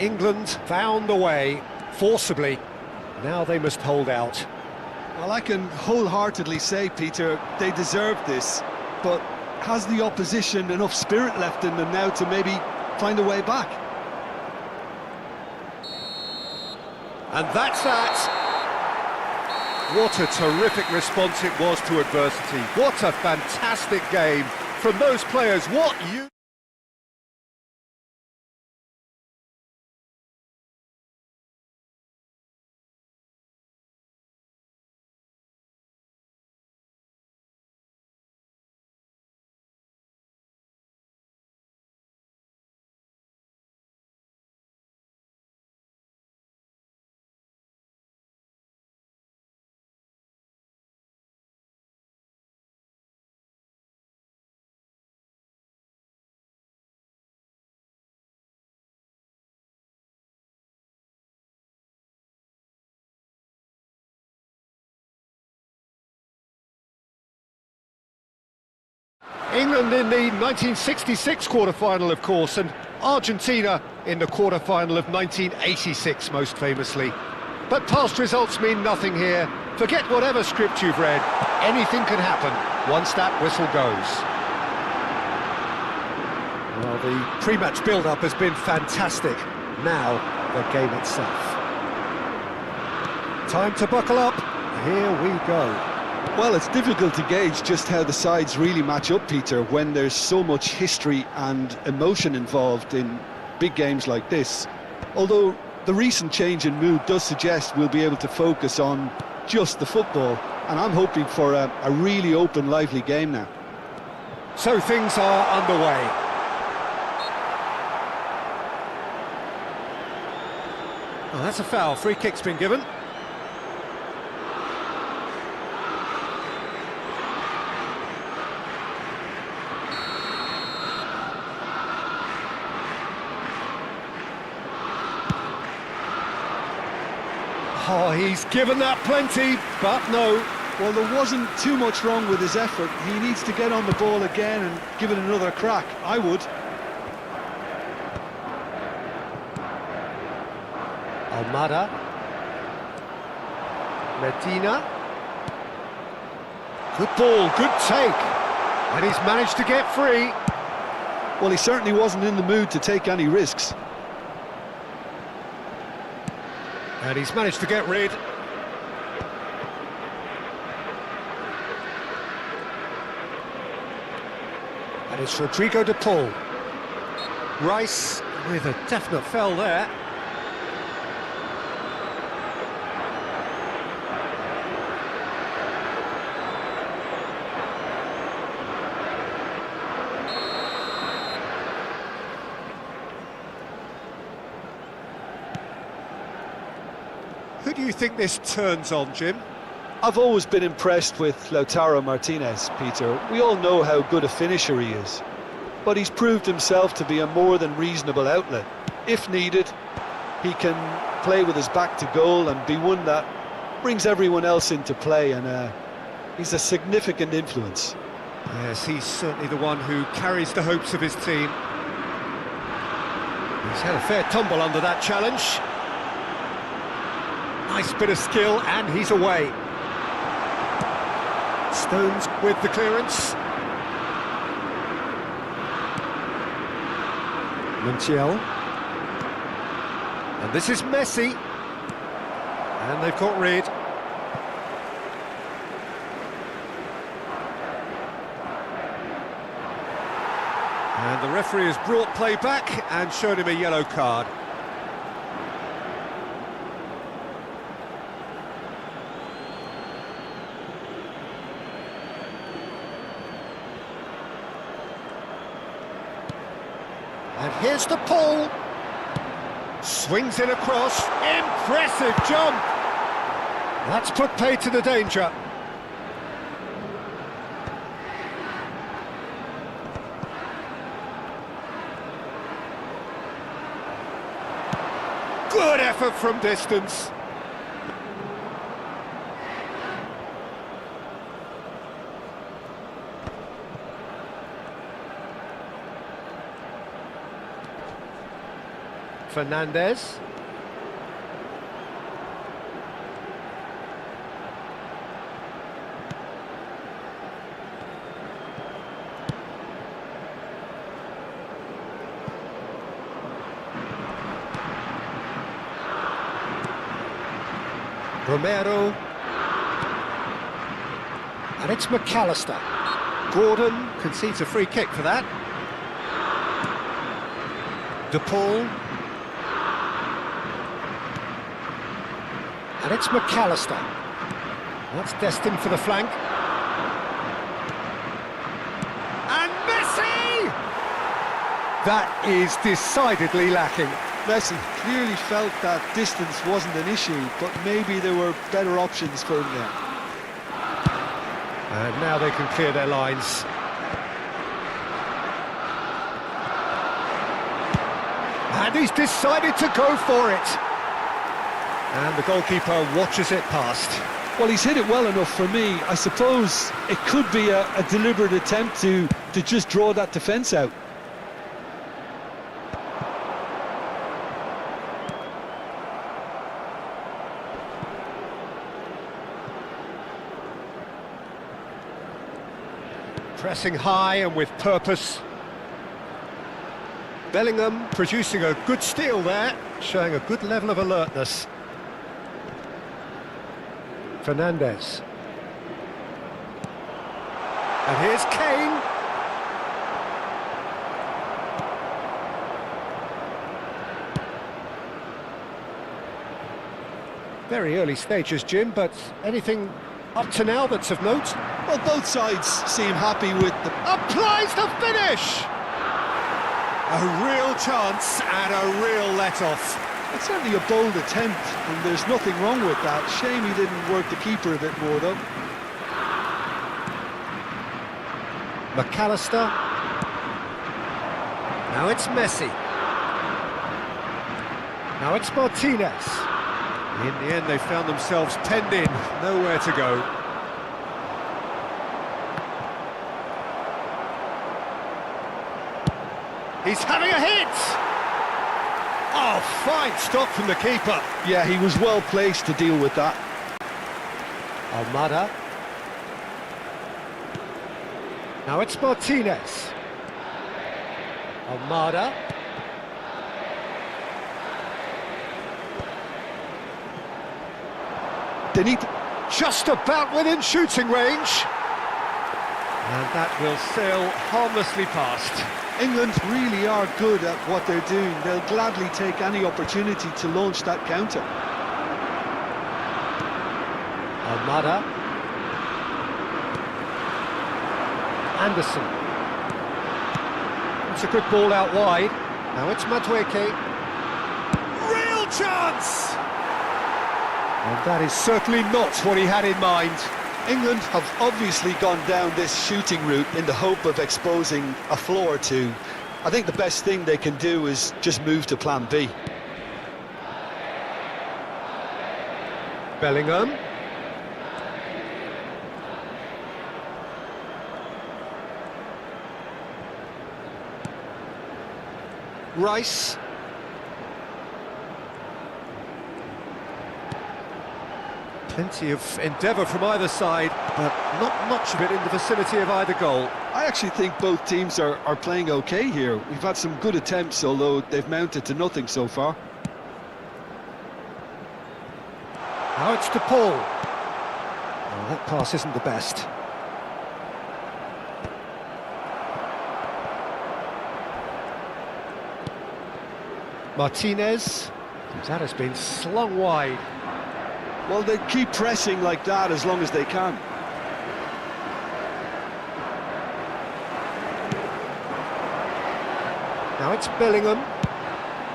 England found a way, forcibly. Now they must hold out. Well, I can wholeheartedly say, Peter, they deserve this, but has the opposition enough spirit left in them now to maybe find a way back? And that's that. What a terrific response it was to adversity. What a fantastic game from those players. What you... England in the 1966 quarter-final, of course, and Argentina in the quarter-final of 1986, most famously. But past results mean nothing here. Forget whatever script you've read. Anything can happen once that whistle goes. Well, the pre-match build-up has been fantastic. Now, the game itself. Time to buckle up. Here we go. Well, it's difficult to gauge just how the sides really match up, Peter, when there's so much history and emotion involved in big games like this. Although the recent change in mood does suggest we'll be able to focus on just the football, and I'm hoping for a really open, lively game now. So things are underway. Oh, that's a foul. Free kick's been given. Oh, he's given that plenty, but no. Well, there wasn't too much wrong with his effort. He needs to get on the ball again and give it another crack. I would. Almada. Medina. Good ball, good take. And he's managed to get free. Well, he certainly wasn't in the mood to take any risks. And he's managed to get rid. And it's Rodrigo de Paul. Rice with a definite foul there. Who do you think this turns on, Jim? I've always been impressed with Lautaro Martinez, Peter. We all know how good a finisher he is, but he's proved himself to be a more than reasonable outlet. If needed, he can play with his back to goal and be one that brings everyone else into play, and he's a significant influence. Yes, he's certainly the one who carries the hopes of his team. He's had a fair tumble under that challenge. Nice bit of skill, and he's away. Stones with the clearance. Montiel. And this is Messi. And they've got rid. And the referee has brought play back and shown him a yellow card. And here's the Paul. Swings it across. Impressive jump. That's put pay to the danger. Good effort from distance. Fernandez. Romero. And it's McAllister. Gordon concedes a free kick for that. De Paul. And it's McAllister. That's destined for the flank. And Messi! That is decidedly lacking. Messi clearly felt that distance wasn't an issue, but maybe there were better options for him there. And now they can clear their lines. And he's decided to go for it. And the goalkeeper watches it past. Well, he's hit it well enough for me. I suppose it could be a deliberate attempt to just draw that defence out. Pressing high and with purpose. Bellingham producing a good steal there, showing a good level of alertness. Fernandez. And here's Kane. Very early stages, Jim, but anything up to now that's of note? Well, both sides seem happy with the... Applies the finish! A real chance and a real let-off. It's certainly a bold attempt, and there's nothing wrong with that. Shame he didn't work the keeper a bit more, though. McAllister. Now it's Messi. Now it's Martinez. In the end, they found themselves penned in, nowhere to go. He's having a hit! Oh, fine stop from the keeper. Yeah, he was well placed to deal with that. Almada. Now it's Martinez. Almada. They need to... Just about within shooting range. And that will sail harmlessly past. England really are good at what they're doing. They'll gladly take any opportunity to launch that counter. Almada. Anderson. It's a good ball out wide. Now it's Madueke. Real chance! And that is certainly not what he had in mind. England have obviously gone down this shooting route in the hope of exposing a flaw or two. I think the best thing they can do is just move to plan B. Bellingham. Rice. Plenty of endeavour from either side, but not much of it in the vicinity of either goal. I actually think both teams are playing okay here. We've had some good attempts, although they've mounted to nothing so far. Now it's DePaul. Oh, that pass isn't the best. Martinez. That has been slung wide. Well, they keep pressing like that as long as they can. Now it's Bellingham.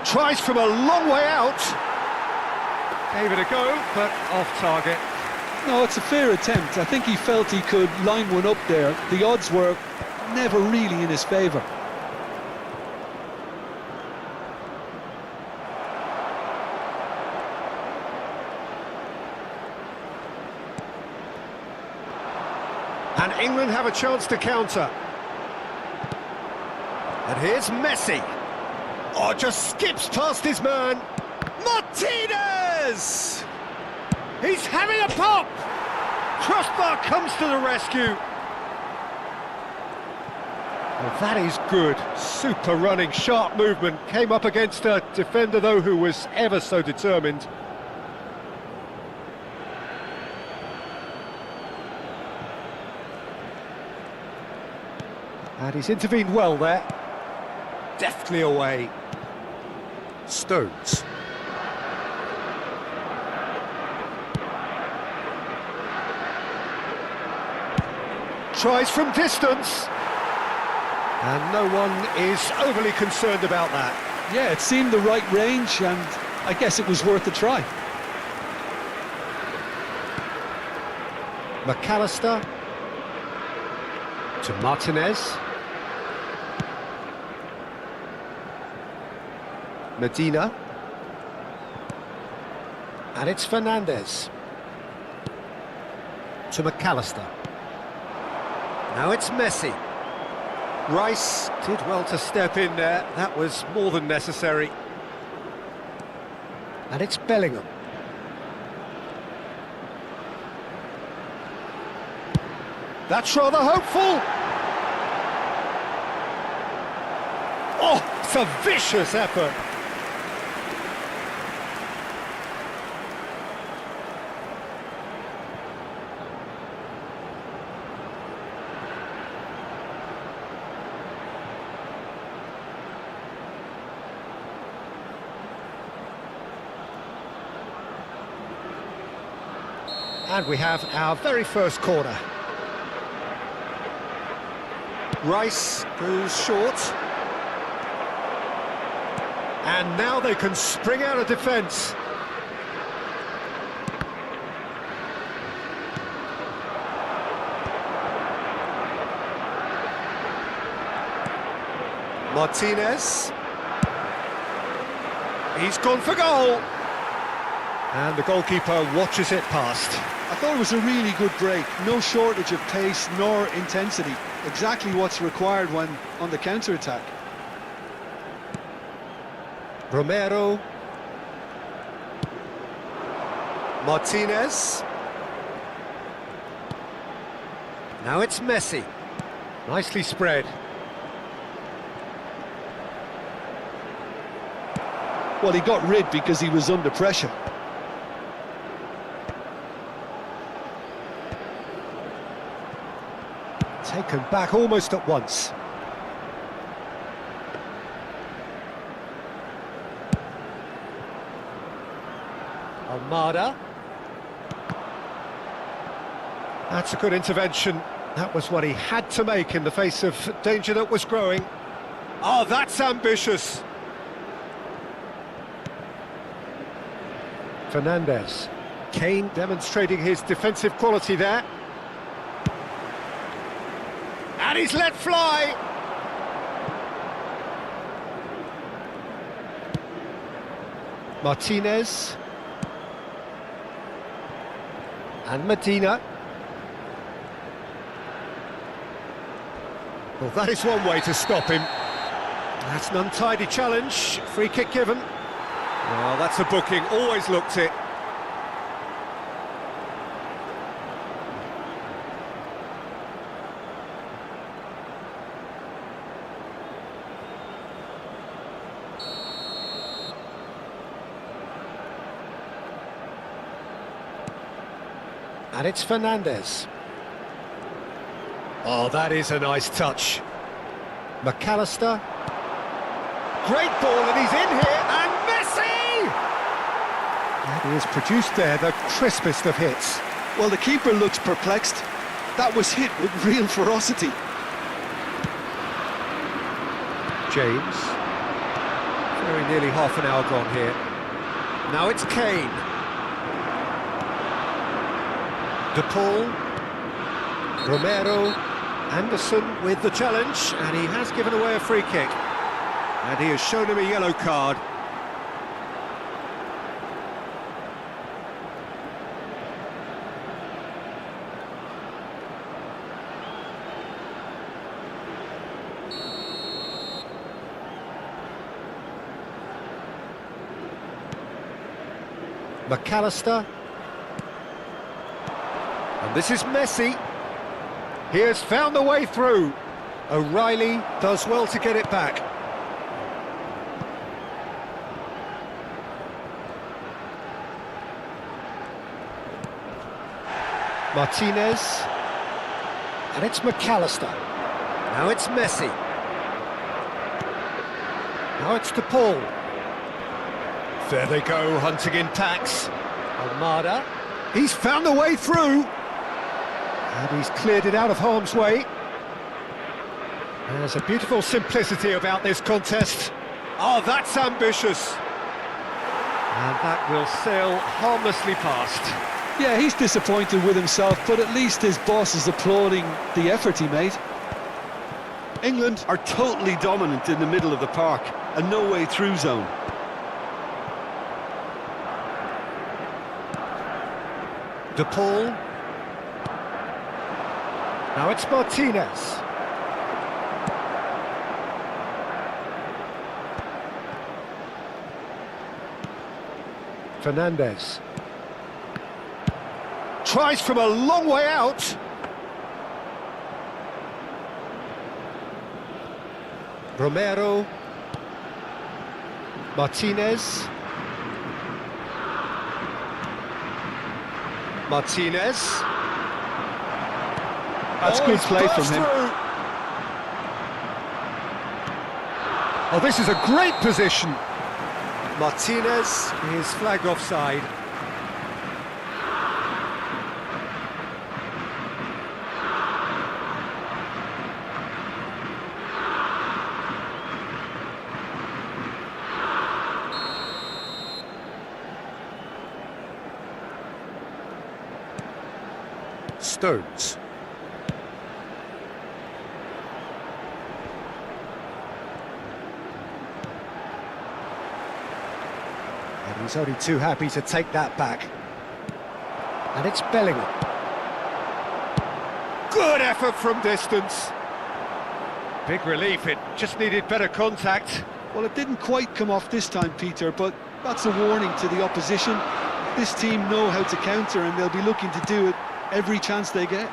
Tries from a long way out. Gave it a go, but off target. No, it's a fair attempt. I think he felt he could line one up there. The odds were never really in his favour. And England have a chance to counter. And here's Messi. Oh, just skips past his man. Martinez! He's having a pop! Crossbar comes to the rescue. Well, that is good. Super running, sharp movement. Came up against a defender, though, who was ever so determined. And he's intervened well there. Deftly away. Stones. Tries from distance. And no one is overly concerned about that. Yeah, it seemed the right range, and I guess it was worth a try. McAllister. To Martinez. Medina. And it's Fernandez. To McAllister. Now it's Messi. Rice did well to step in there. That was more than necessary. And it's Bellingham. That's rather hopeful. Oh, it's a vicious effort. And we have our very first corner. Rice goes short. And now they can spring out of defence. Martinez. He's gone for goal. And the goalkeeper watches it past. I thought it was a really good break. No shortage of pace nor intensity. Exactly what's required when on the counter-attack. Romero. Martinez. Now it's Messi. Nicely spread. Well, he got rid because he was under pressure. Taken back almost at once. Almada. That's a good intervention. That was what he had to make in the face of danger that was growing. Oh, that's ambitious. Fernandes. Kane demonstrating his defensive quality there. And he's let fly. Martinez. And Medina. Well, that is one way to stop him. That's an untidy challenge. Free kick given. Well, that's a booking. Always looked it. And it's Fernandes. Oh, that is a nice touch. McAllister. Great ball, and he's in here, and Messi! And he has produced there the crispest of hits. Well, the keeper looks perplexed. That was hit with real ferocity. James. Very nearly half an hour gone here. Now it's Kane. De Paul, Romero, Anderson with the challenge, and he has given away a free kick. And he has shown him a yellow card. McAllister. And this is Messi. He has found the way through. O'Reilly does well to get it back. Martinez. And it's McAllister. Now it's Messi. Now it's De Paul. There they go, hunting in packs. Almada. He's found the way through. And he's cleared it out of harm's way. There's a beautiful simplicity about this contest. Oh, that's ambitious. And that will sail harmlessly past. Yeah, he's disappointed with himself, but at least his boss is applauding the effort he made. England are totally dominant in the middle of the park, a no-way-through zone. De Paul. Now it's Martinez. Fernandes. Tries from a long way out. Romero. Martinez. Martinez. That's good play from him. Oh, this is a great position. Martinez is flagged offside. Stones. And he's only too happy to take that back. And it's Bellingham. Good effort from distance. Big relief, it just needed better contact. Well, it didn't quite come off this time, Peter, but that's a warning to the opposition. This team know how to counter, and they'll be looking to do it every chance they get.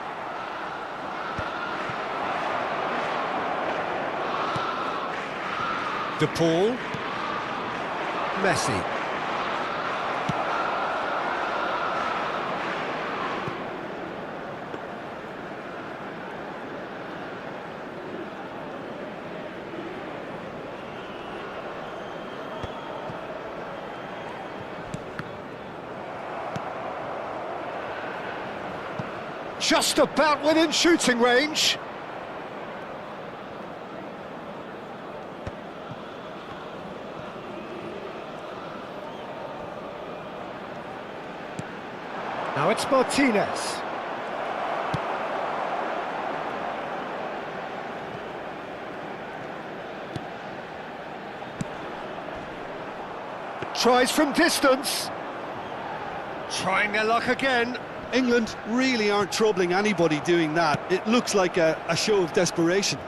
De Paul. Messi. Just about within shooting range. Now it's Martinez. Tries from distance. Trying their luck again. England really aren't troubling anybody doing that. It looks like a show of desperation.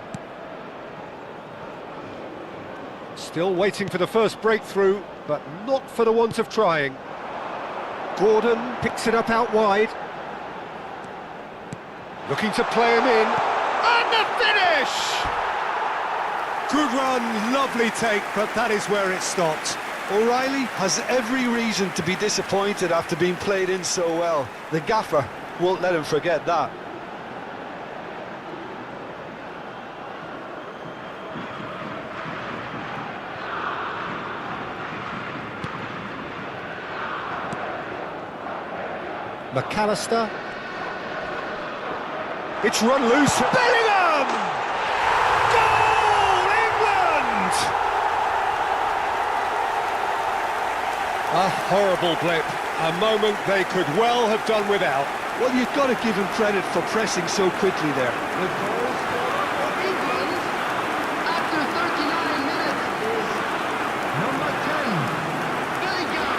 Still waiting for the first breakthrough, but not for the want of trying. Gordon picks it up out wide. Looking to play him in. And the finish! Good run, lovely take, but that is where it stopped. O'Reilly has every reason to be disappointed after being played in so well. The gaffer won't let him forget that. McAllister. It's run loose. Bellingham! Goal, England! A horrible blip. A moment they could well have done without. Well, you've got to give him credit for pressing so quickly there. The goal scorer for England after 39 minutes is number 10, Bellingham.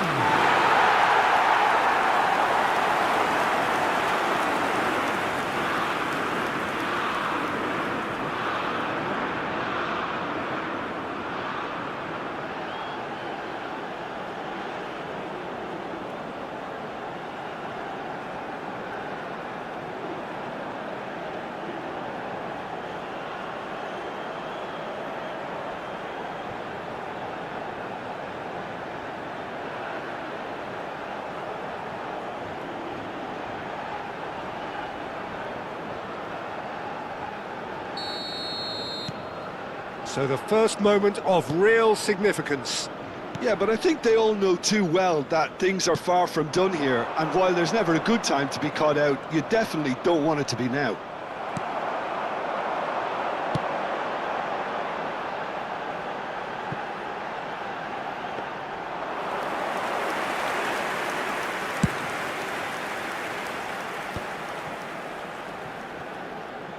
So the first moment of real significance. Yeah, but I think they all know too well that things are far from done here, and while there's never a good time to be caught out, you definitely don't want it to be now.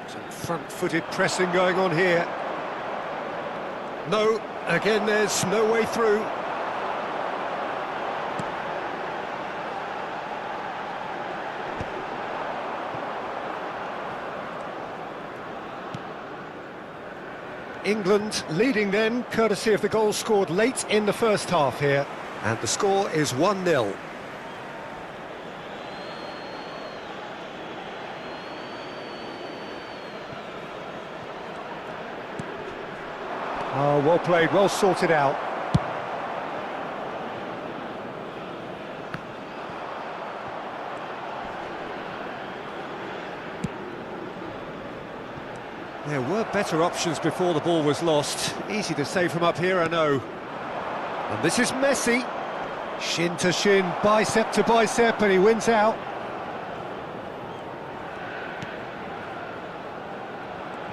Some front-footed pressing going on here. No, again there's no way through. England leading then, courtesy of the goal scored late in the first half here. And the score is 1-0. Oh, well played, well sorted out. There were better options before the ball was lost. Easy to save from up here, I know. And this is Messi. Shin to shin, bicep to bicep, and he wins out.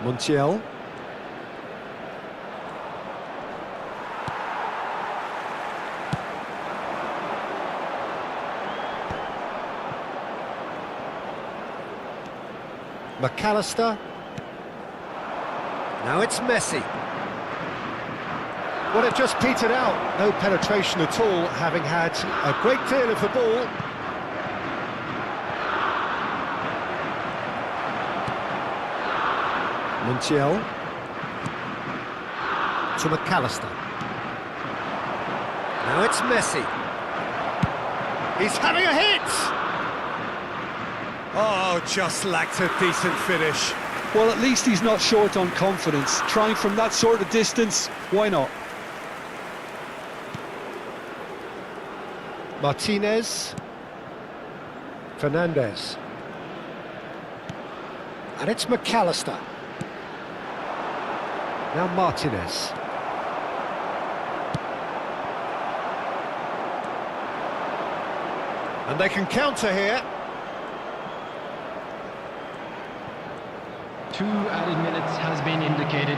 Montiel. McAllister. Now it's Messi. Well, it just petered out. No penetration at all, having had a great deal of the ball. Montiel. To McAllister. Now it's Messi. He's having a hit! Oh, just lacked a decent finish. Well, at least he's not short on confidence. Trying from that sort of distance, why not? Martinez. Fernandez. And it's McAllister. Now Martinez. And they can counter here. 2 added minutes has been indicated.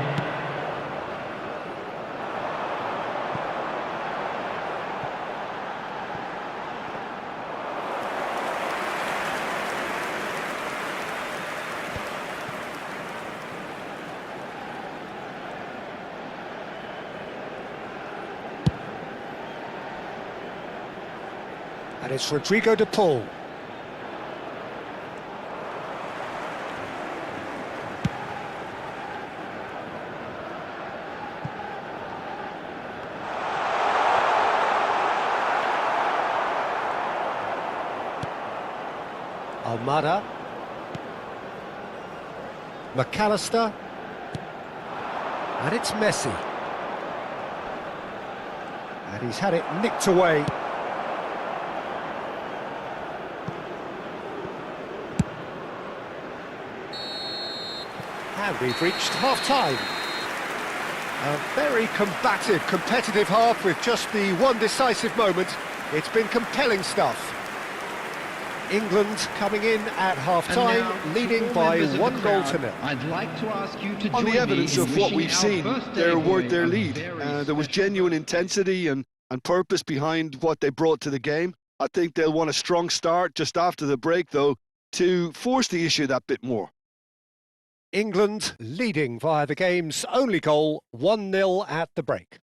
And it's Rodrigo de Paul. Almada. McAllister. And it's Messi. And he's had it nicked away. And we've reached half-time. A very combative, competitive half with just the one decisive moment. It's been compelling stuff. England coming in at half-time, leading by 1 goal to nil. I'd like to ask you to On join the evidence me in of what wishing we've our seen, birthday they're worth boy their a lead. very There was special genuine birthday. intensity and purpose behind what they brought to the game. I think they'll want a strong start just after the break, though, to force the issue that bit more. England leading via the game's only goal, 1-0 at the break.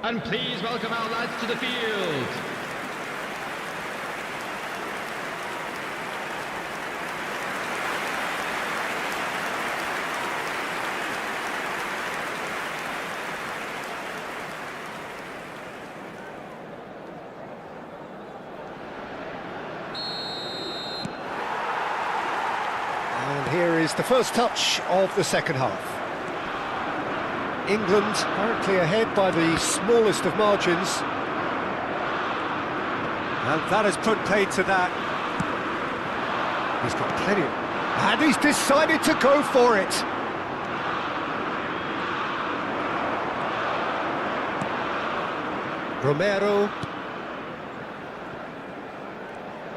And please welcome our lads to the field. And here is the first touch of the second half. England currently ahead by the smallest of margins. And that has put paid to that. He's got plenty of... And he's decided to go for it. Romero.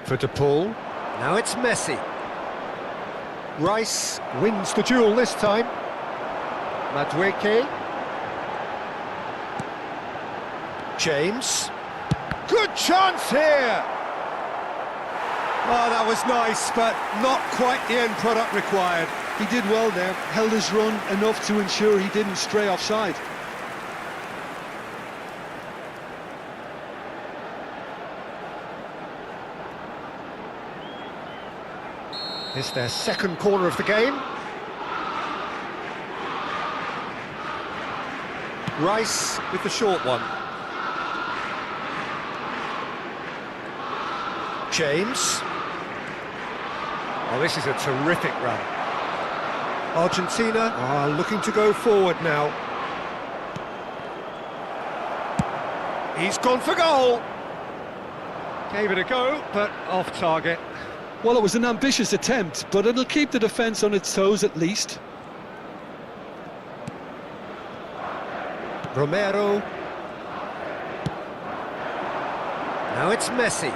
For De Paul. Now it's Messi. Rice wins the duel this time. Madueke. James. Good chance here! Oh, that was nice, but not quite the end product required. He did well there, held his run enough to ensure he didn't stray offside. It's their second corner of the game. Rice with the short one. James. Oh, this is a terrific run. Argentina are looking to go forward now. He's gone for goal. Gave it a go, but off target. Well, it was an ambitious attempt, but it'll keep the defence on its toes at least. Romero. Now it's Messi.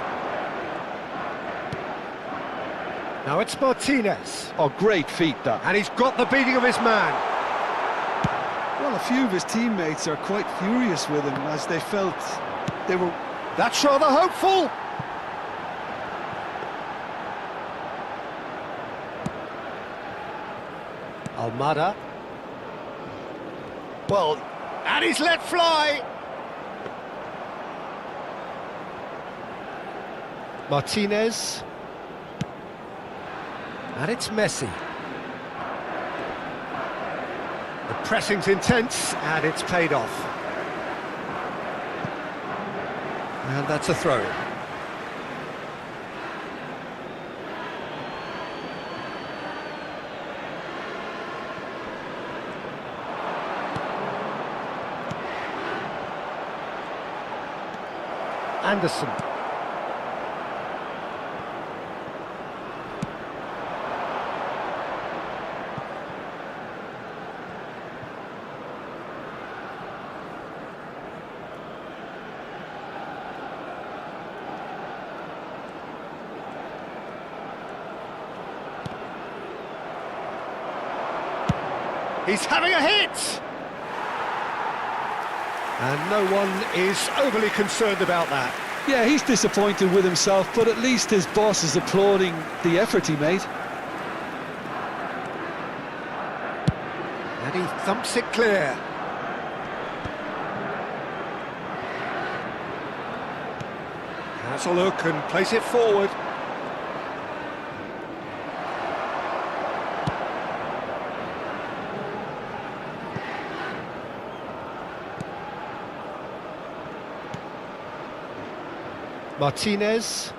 Now it's Martinez. Oh, great feat, that. And he's got the beating of his man. Well, a few of his teammates are quite furious with him as they felt they were... That's rather hopeful. Almada. Well, and he's let fly. Martinez. And it's Messi. The pressing's intense, and it's paid off. And that's a throw. Anderson. He's having a hit! And no one is overly concerned about that. Yeah, he's disappointed with himself, but at least his boss is applauding the effort he made. And he thumps it clear. Has a look and plays it forward. Martinez.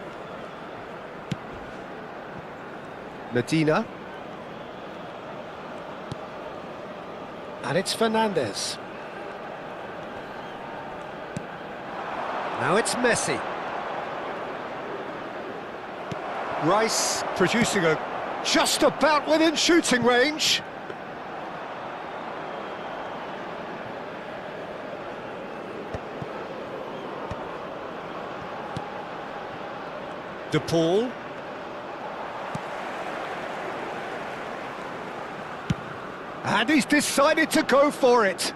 Medina. And it's Fernandez. Now it's Messi. Rice producing a just about within shooting range. De Paul. And he's decided to go for it.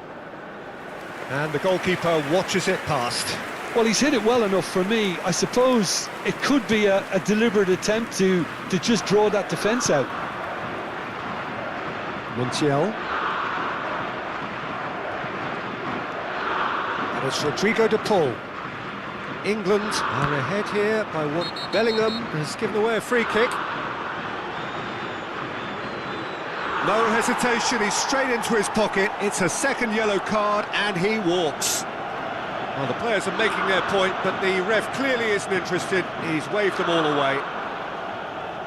And the goalkeeper watches it past. Well, he's hit it well enough for me. I suppose it could be a deliberate attempt to just draw that defence out. Montiel. And it's Rodrigo de Paul. England are ahead here by one. Bellingham has given away a free kick. No hesitation, he's straight into his pocket. It's a second yellow card and he walks. Well, the players are making their point, but the ref clearly isn't interested. He's waved them all away.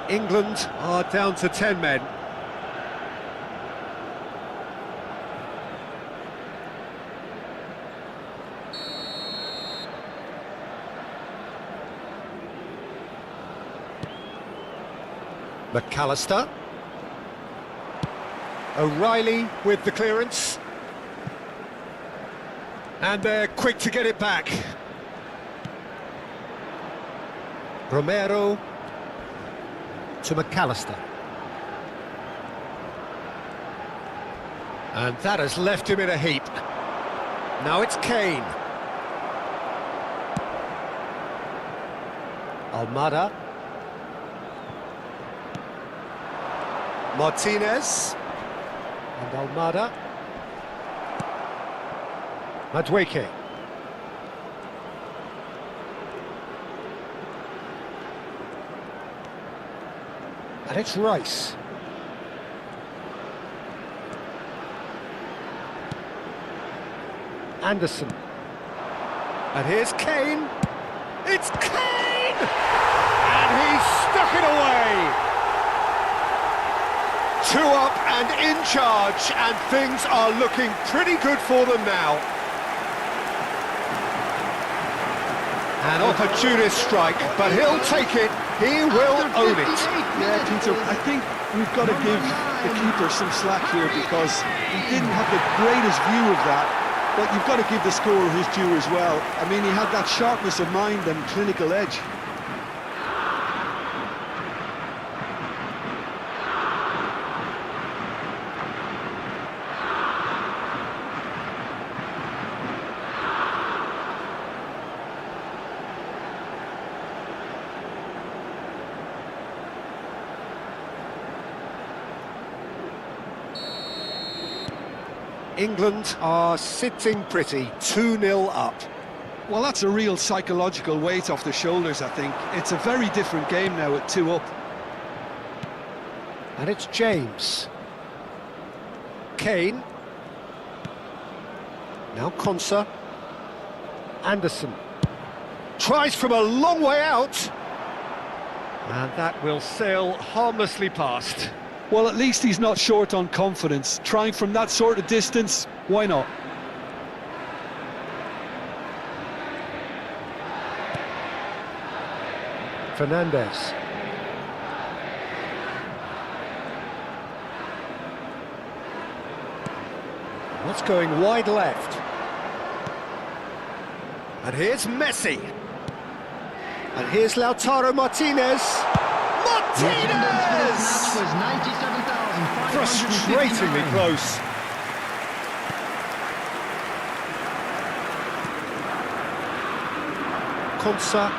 England are down to 10 men. McAllister. O'Reilly with the clearance. And they're quick to get it back. Romero to McAllister. And that has left him in a heap. Now it's Kane. Almada. Martinez. And Almada. Madueke. And it's Rice. Anderson. And here's Kane. It's Kane! And he's stuck it away! 2 up and in charge, and things are looking pretty good for them now. An opportunist strike, but he'll take it. He will own it. Yeah, Peter, I think we've got to give the keeper some slack here because he didn't have the greatest view of that, but you've got to give the scorer his due as well. I mean, he had that sharpness of mind and clinical edge. England are sitting pretty, 2-0 up. Well, that's a real psychological weight off the shoulders, I think. It's a very different game now at 2 up. And it's James. Kane. Now Konsa. Anderson. Tries from a long way out. And that will sail harmlessly past. Well, at least he's not short on confidence. Trying from that sort of distance, why not? Fernandez. What's going wide left? And here's Messi. And here's Lautaro Martinez. Martinez! Frustratingly close. Konsa,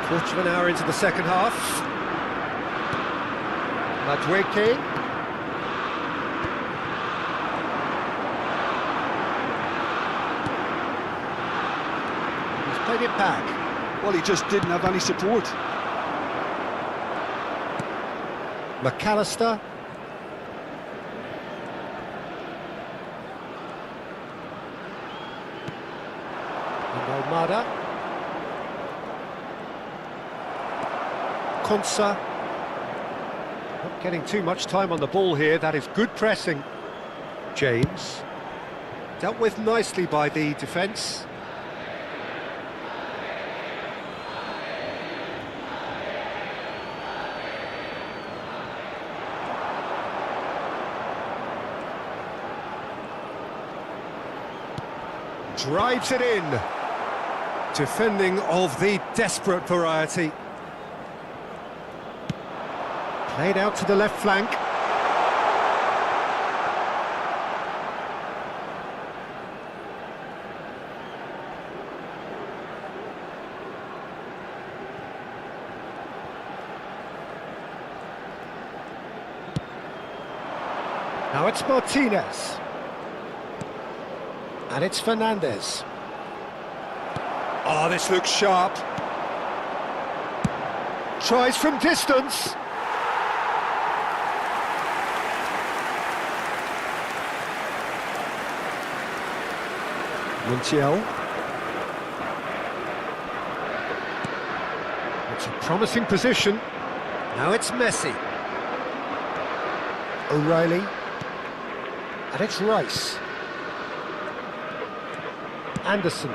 quarter of an hour into the second half. Madueke. He's played it back. Well, he just didn't have any support. McAllister. And Almada. Konsa. Not getting too much time on the ball here, that is good pressing. James. Dealt with nicely by the defence. Drives it in. Defending of the desperate variety. Played out to the left flank. Now it's Martinez. And it's Fernandez. Oh, this looks sharp. Tries from distance. Montiel. It's a promising position. Now it's Messi. O'Reilly. And it's Rice. Anderson.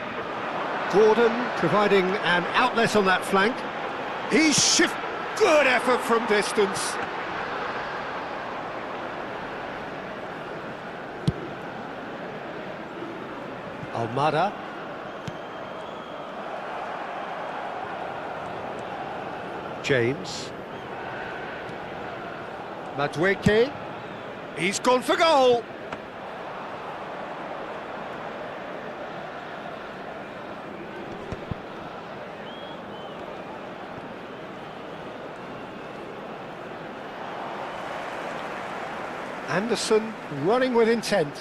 Gordon providing an outlet on that flank. He's good effort from distance. Almada. James. Madueke. He's gone for goal. Anderson running with intent.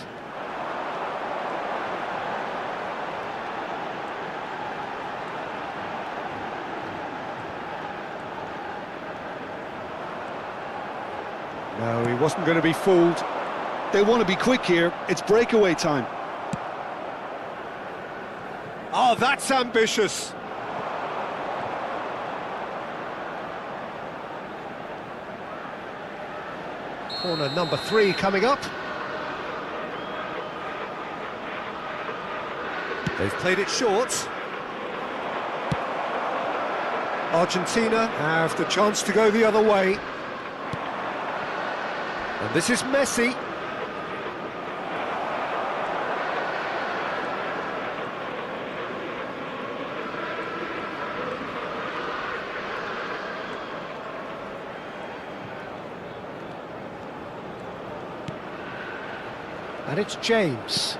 No, he wasn't going to be fooled. They want to be quick here. It's breakaway time. Oh, that's ambitious. Corner number 3 coming up. They've played it short. Argentina have the chance to go the other way. And this is Messi. And it's James.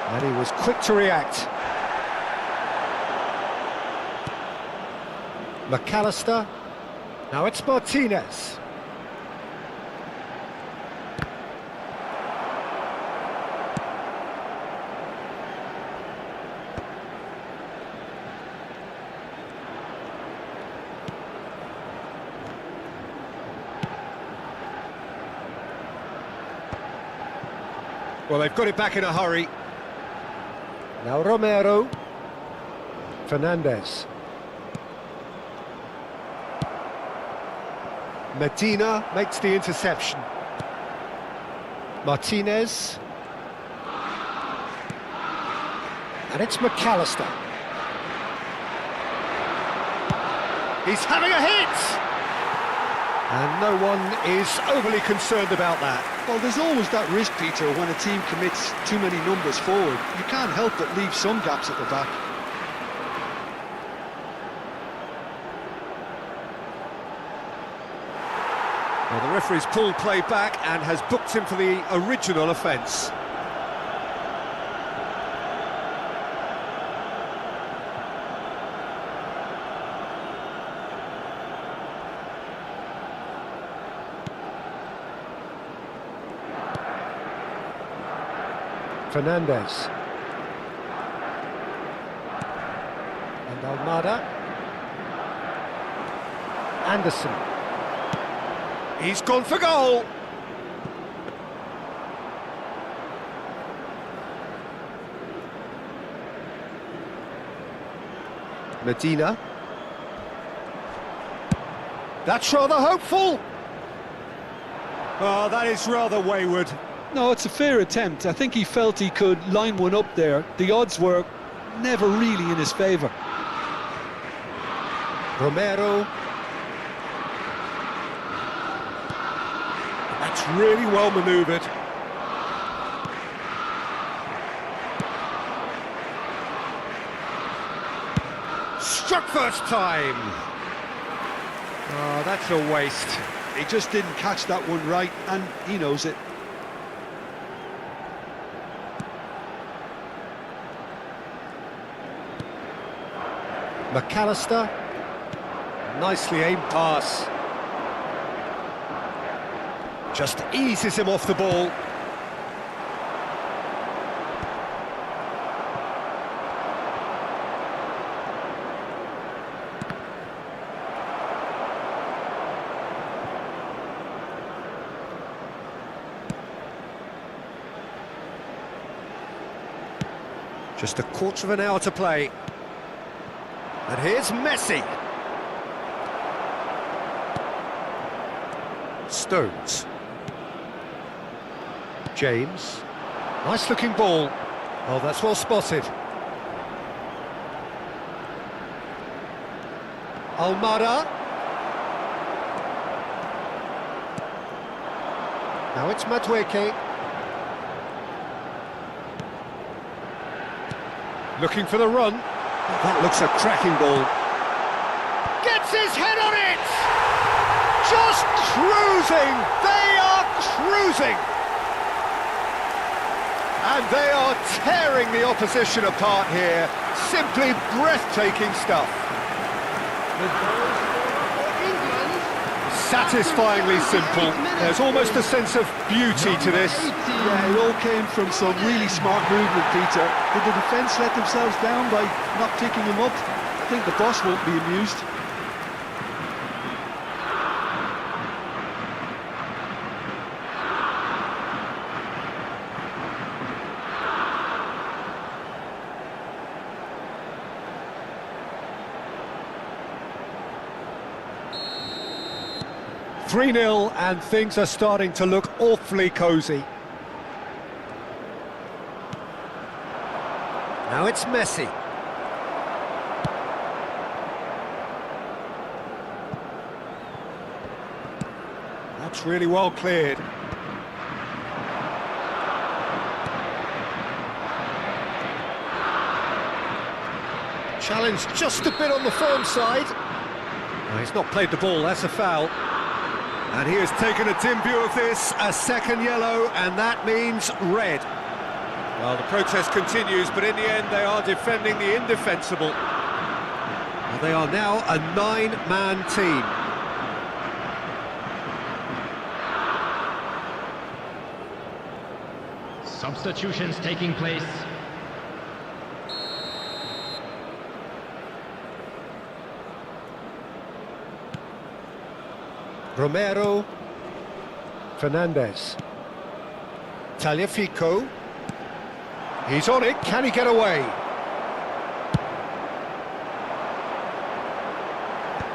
And he was quick to react. McAllister. Now it's Martinez. Well, they've got it back in a hurry. Now Romero. Fernandez. Medina makes the interception. Martinez. And it's McAllister. He's having a hit! And no one is overly concerned about that. Well, there's always that risk, Peter, when a team commits too many numbers forward. You can't help but leave some gaps at the back. Well, the referee's pulled play back and has booked him for the original offence. Fernandez. And Almada. Anderson. He's gone for goal. Medina. That's rather hopeful. Oh, that is rather wayward. No, it's a fair attempt. I think he felt he could line one up there. The odds were never really in his favour. Romero. That's really well manoeuvred. Struck first time. Oh, that's a waste. He just didn't catch that one right, and he knows it. McAllister. Nicely aimed pass. Just eases him off the ball. Just a quarter of an hour to play. And here's Messi. Stones. James. Nice looking ball. Oh, that's well spotted. Almada. Now it's Madueke. Looking for the run. That looks a cracking ball. Gets his head on it! Just cruising! They are cruising! And they are tearing the opposition apart here. Simply breathtaking stuff. Satisfyingly simple. There's almost a sense of beauty to this. Yeah, it all came from some really smart movement, Peter. Did the defence let themselves down by not picking him up? I think the boss won't be amused. "3-0 and things are starting to look awfully cosy. Now it's Messi. That's really well cleared. Challenge just a bit on the firm side. No, he's not played the ball, that's a foul. And he has taken a dim view of this, a second yellow, and that means red. Well, the protest continues, but in the end they are defending the indefensible. Well, they are now a 9-man team. Substitutions taking place. Romero, Fernandez, Tagliafico, he's on it, can he get away?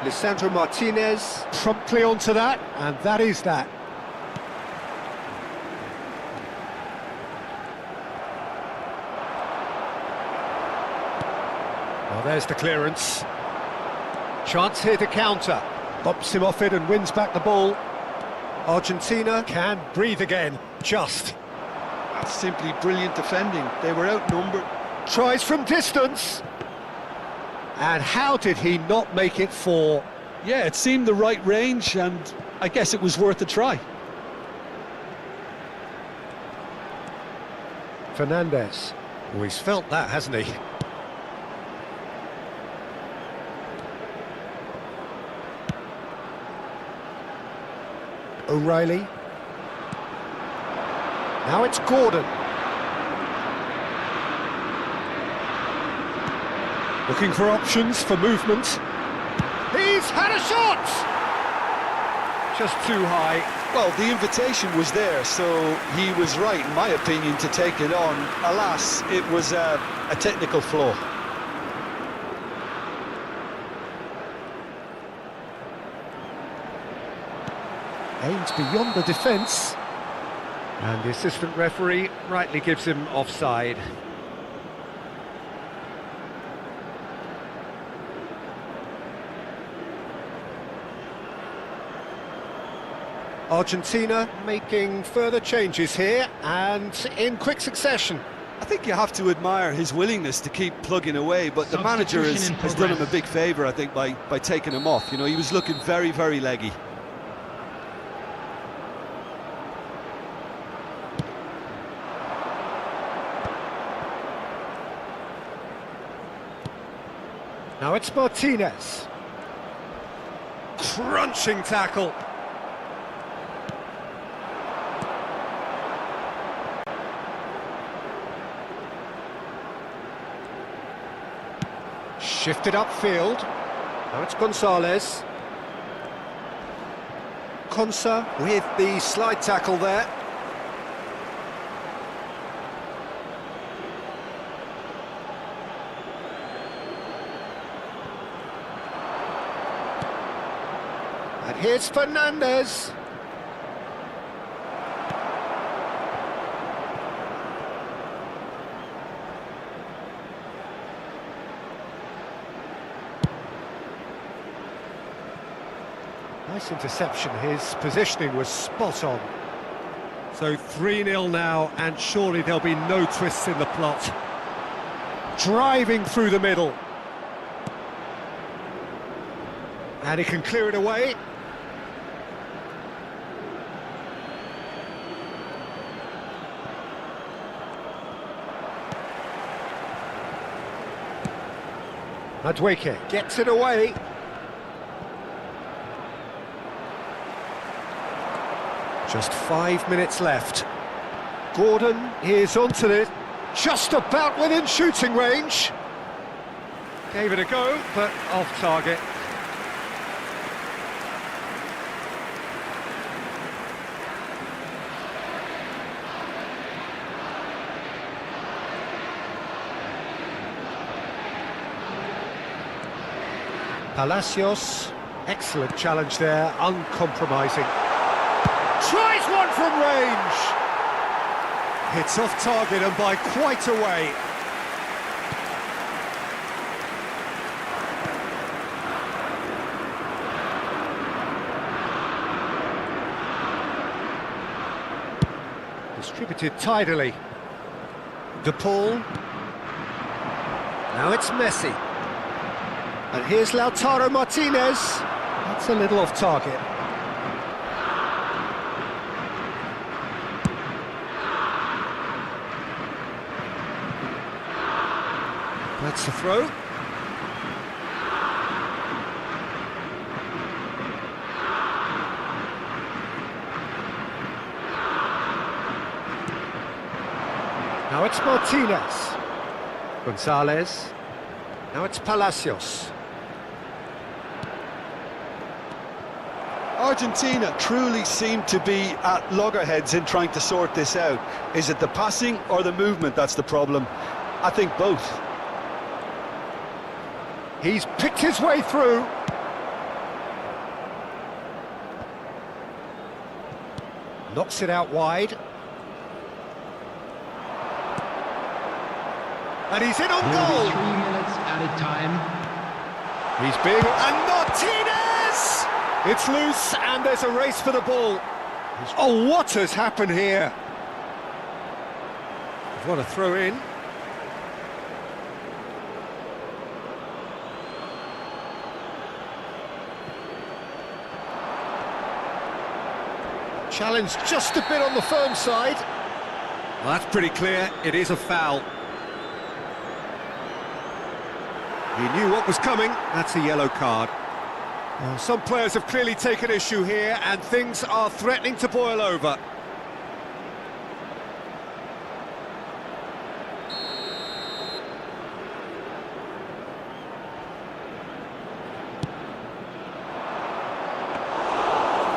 Lisandro Martinez promptly onto that, and that is that. Well, there's the clearance. Chance here to counter. Bops him off it and wins back the ball. Argentina can breathe again, just. That's simply brilliant defending. They were outnumbered. Tries from distance. And how did he not make it 4? Yeah, it seemed the right range, and I guess it was worth a try. Fernandez. Oh, he's felt that, hasn't he? O'Reilly. Now it's Gordon. Looking for options for movement. He's had a shot! Just too high. Well, the invitation was there, so he was right, in my opinion, to take it on. Alas, it was a technical flaw. Aims beyond the defence. And the assistant referee rightly gives him offside. Argentina making further changes here and in quick succession. I think you have to admire his willingness to keep plugging away, but the manager has done him a big favour, I think, by taking him off. You know, he was looking very, very leggy. Now it's Martinez. Crunching tackle. Shifted upfield. Now it's Gonzalez. Konsa with the slide tackle there. Here's Fernandez. Nice interception, his positioning was spot on. So 3-0 now, and surely there'll be no twists in the plot. Driving through the middle. And he can clear it away. Madueke gets it away. Just 5 minutes left. Gordon is onto it, just about within shooting range. Gave it a go, but off target. Palacios, excellent challenge there, uncompromising. Tries one from range! Hits off target and by quite a way. Distributed tidily. De Paul. Now it's Messi. And here's Lautaro Martinez. That's a little off target. That's the throw. Now it's Martinez. Gonzalez. Now it's Palacios. Argentina truly seem to be at loggerheads in trying to sort this out. Is it the passing or the movement that's the problem? I think both. He's picked his way through. Knocks it out wide. And he's in on goal. 3 minutes added time. He's big. And Martinez! It's loose and there's a race for the ball. Oh, what has happened here? What a throw in. Challenge just a bit on the firm side. Well, that's pretty clear, it is a foul. He knew what was coming, that's a yellow card. Well, some players have clearly taken issue here and things are threatening to boil over.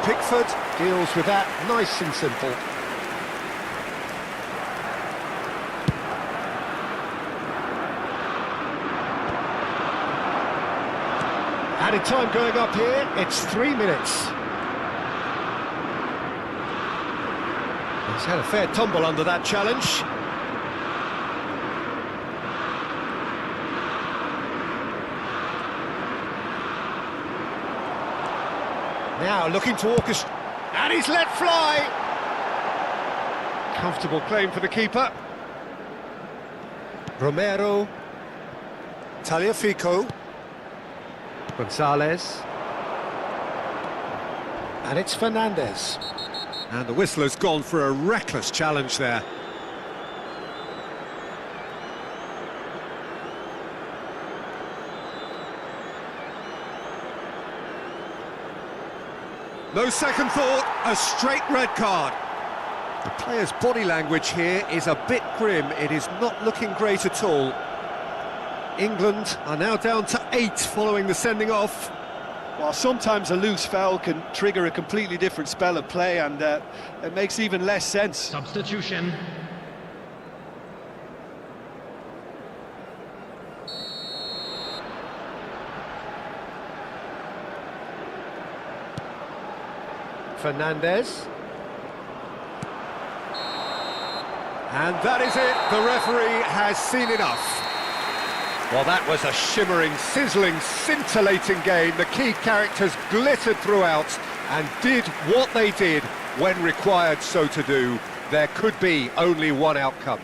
Pickford deals with that nice and simple. Added time going up here, it's 3 minutes. He's had a fair tumble under that challenge. Now looking to orchestrate, and he's let fly! Comfortable claim for the keeper. Romero. Tagliafico. Gonzalez. And it's Fernandez. And the whistler's gone for a reckless challenge there. No second thought, a straight red card. The player's body language here is a bit grim. It is not looking great at all. England are now down to 8 following the sending off. Well, sometimes a loose foul can trigger a completely different spell of play, and it makes even less sense. Substitution. Fernandez. And that is it, the referee has seen enough. Well, that was a shimmering, sizzling, scintillating game. The key characters glittered throughout and did what they did when required so to do. There could be only one outcome.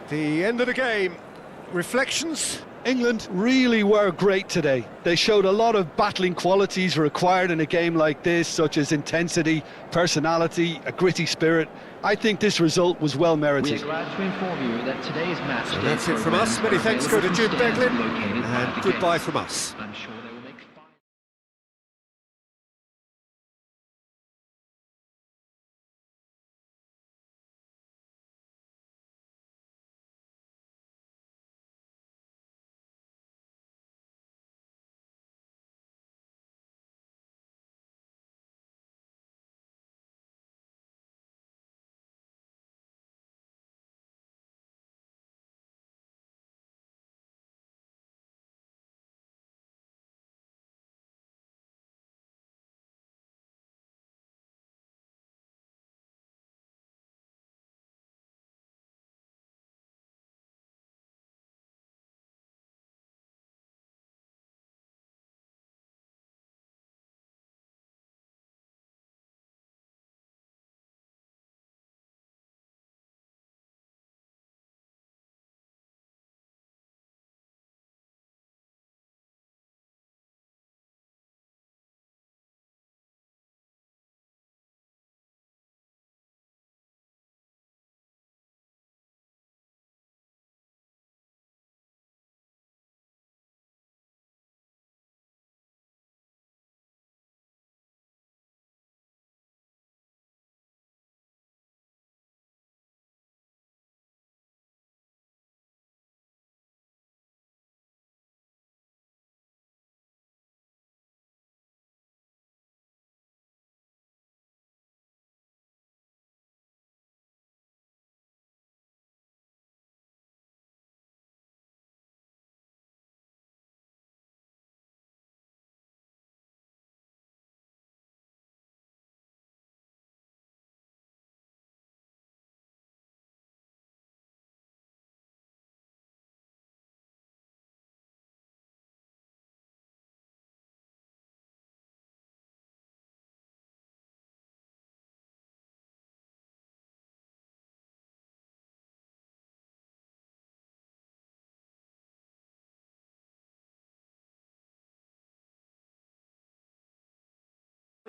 The end of the game. Reflections? England really were great today. They showed a lot of battling qualities required in a game like this, such as intensity, personality, a gritty spirit. I think this result was well merited. We are glad to inform you that today's match. So that's it from us. Many thanks go to Jim Beglin, and goodbye from us. I'm sure they will make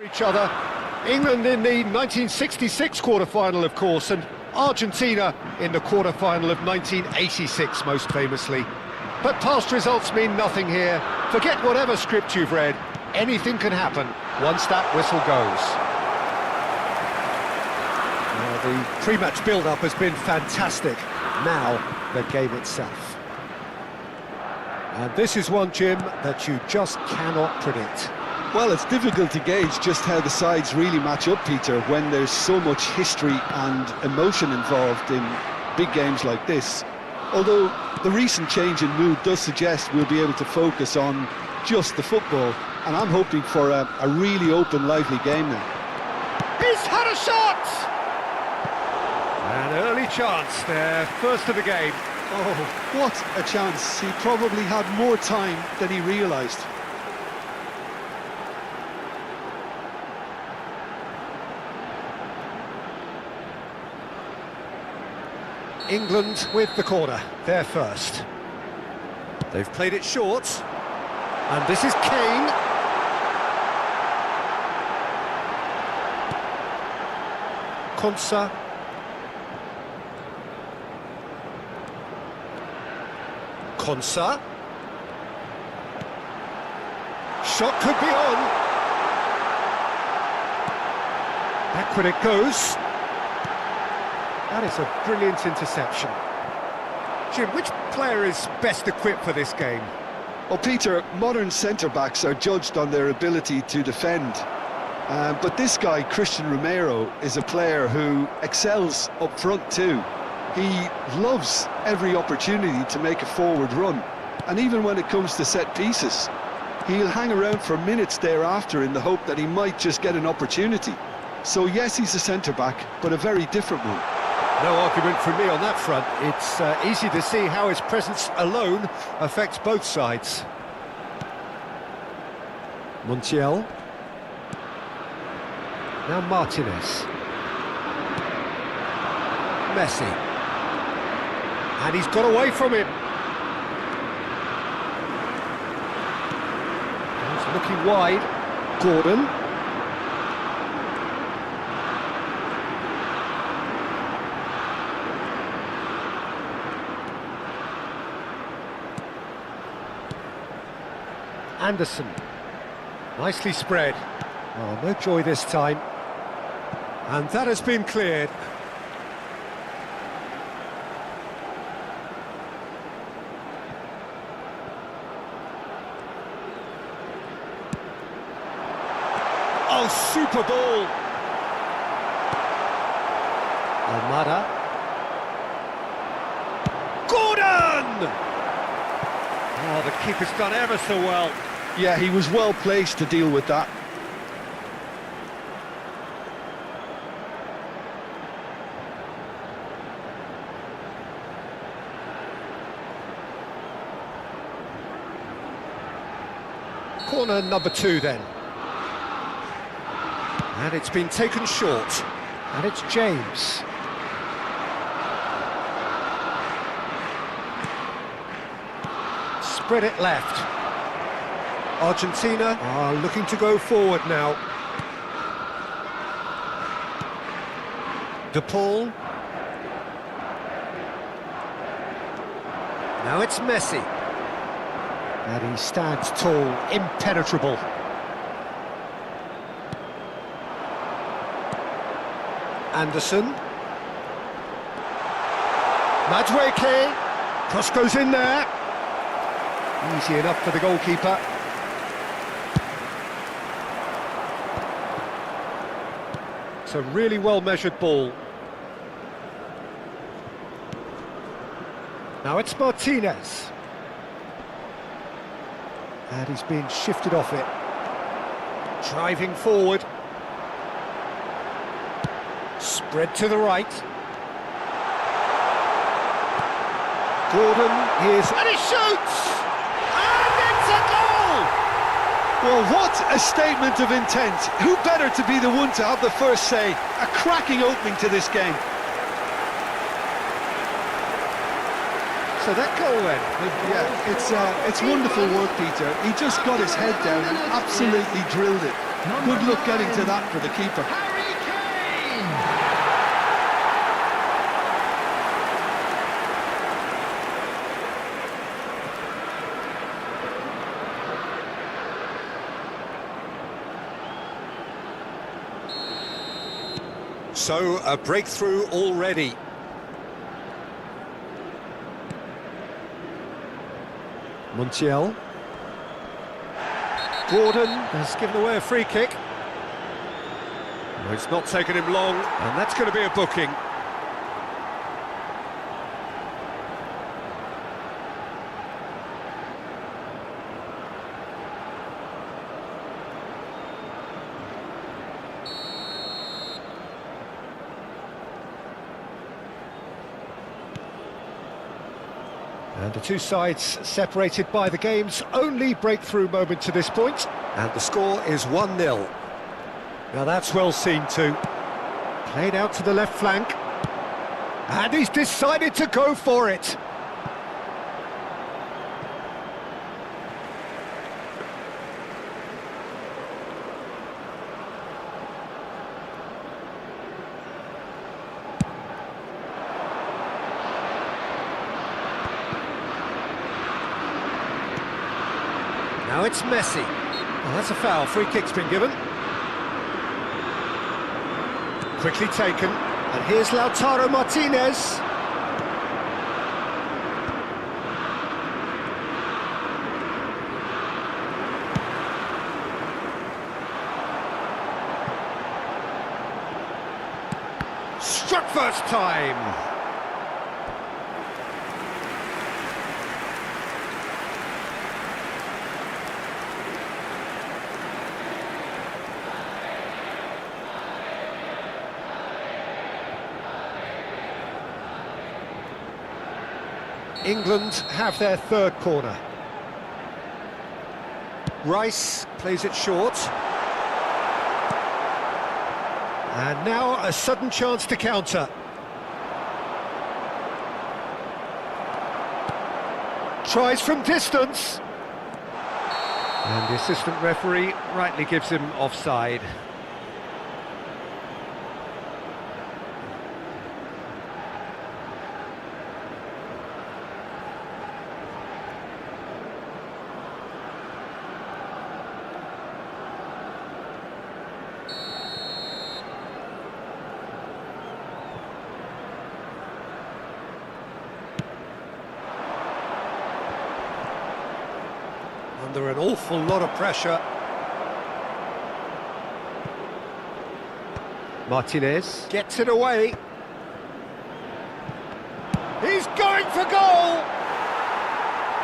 Each other. England in the 1966 quarter-final, of course, and Argentina in the quarter-final of 1986, most famously. But past results mean nothing here. Forget whatever script you've read. Anything can happen once that whistle goes. The pre-match build-up has been fantastic. Now, the game itself. And this is one, Jim, that you just cannot predict. Well, it's difficult to gauge just how the sides really match up, Peter, when there's so much history and emotion involved in big games like this. Although the recent change in mood does suggest we'll be able to focus on just the football, and I'm hoping for a really open, lively game now. He's had a shot! An early chance there, first of the game. Oh, what a chance. He probably had more time than he realised. England with the corner, they're first. They've played it short, and this is Kane. Konsa. Konsa. Shot could be on. Backward it goes. That is a brilliant interception. Jim, which player is best equipped for this game? Well, Peter, modern centre-backs are judged on their ability to defend. But this guy, Christian Romero, is a player who excels up front too. He loves every opportunity to make a forward run. And even when it comes to set pieces. He'll hang around for minutes thereafter in the hope that he might just get an opportunity. So yes, he's a centre-back, but a very different one. No argument from me on that front. It's easy to see how his presence alone affects both sides. Montiel. Now Martinez. Messi. And he's got away from him. He's looking wide. Gordon. Anderson. Nicely spread. Oh, no joy this time. And that has been cleared. Oh, super ball! Almada. Gordon! Oh, the keeper's done ever so well. Yeah, he was well placed to deal with that. Corner number 2 then. And it's been taken short. And it's James. Spread it left. Argentina are looking to go forward now. De Paul. Now it's Messi. And he stands tall, impenetrable. Anderson. Madueke. Cross goes in there. Easy enough for the goalkeeper. It's a really well-measured ball. Now it's Martinez. And he's been shifted off it. Driving forward. Spread to the right. Gordon, here's... And he shoots! And it's a goal! Well, what a statement of intent. Who better to be the one to have the first say? A cracking opening to this game. So that goal then? Yeah, it's wonderful work, Peter. He just got his head down and absolutely drilled it. Good luck getting to that for the keeper. So, a breakthrough already. Montiel. Gordon has given away a free kick. Well, it's not taken him long, and that's going to be a booking. And the two sides separated by the game's only breakthrough moment to this point. And the score is 1-0. Now that's well seen too. Played out to the left flank. And he's decided to go for it. Now it's Messi. Well, that's a foul. Free kick's been given. Quickly taken. And here's Lautaro Martinez. Struck first time. England have their third corner. Rice plays it short. And now a sudden chance to counter. Tries from distance. And the assistant referee rightly gives him offside. Under an awful lot of pressure. Martinez gets it away. He's going for goal!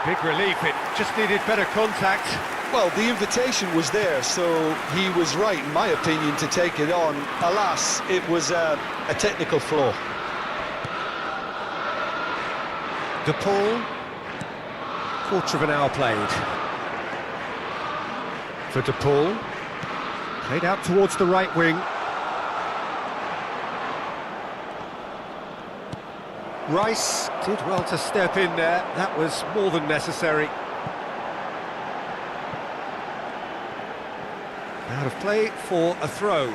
Big relief, it just needed better contact. Well, the invitation was there, so he was right, in my opinion, to take it on. Alas, it was a technical flaw. De Paul, quarter of an hour played. For De Paul, played out towards the right wing. Rice did well to step in there, that was more than necessary. Out of play for a throw.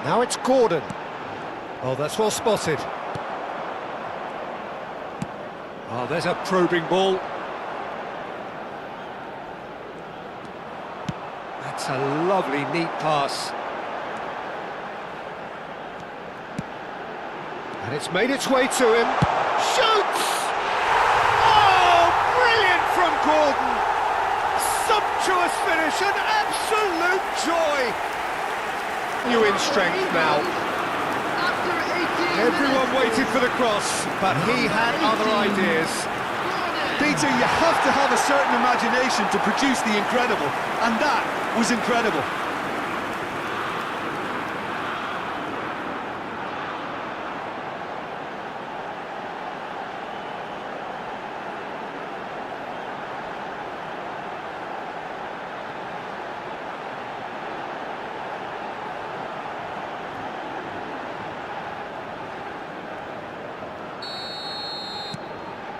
Now it's Gordon. Oh, that's well spotted. Oh, there's a probing ball. That's a lovely, neat pass. And it's made its way to him. Shoots! Oh, brilliant from Gordon! Sumptuous finish, an absolute joy! New in strength now. Everyone waited for the cross, but he had other ideas. Peter, you have to have a certain imagination to produce the incredible, and that was incredible.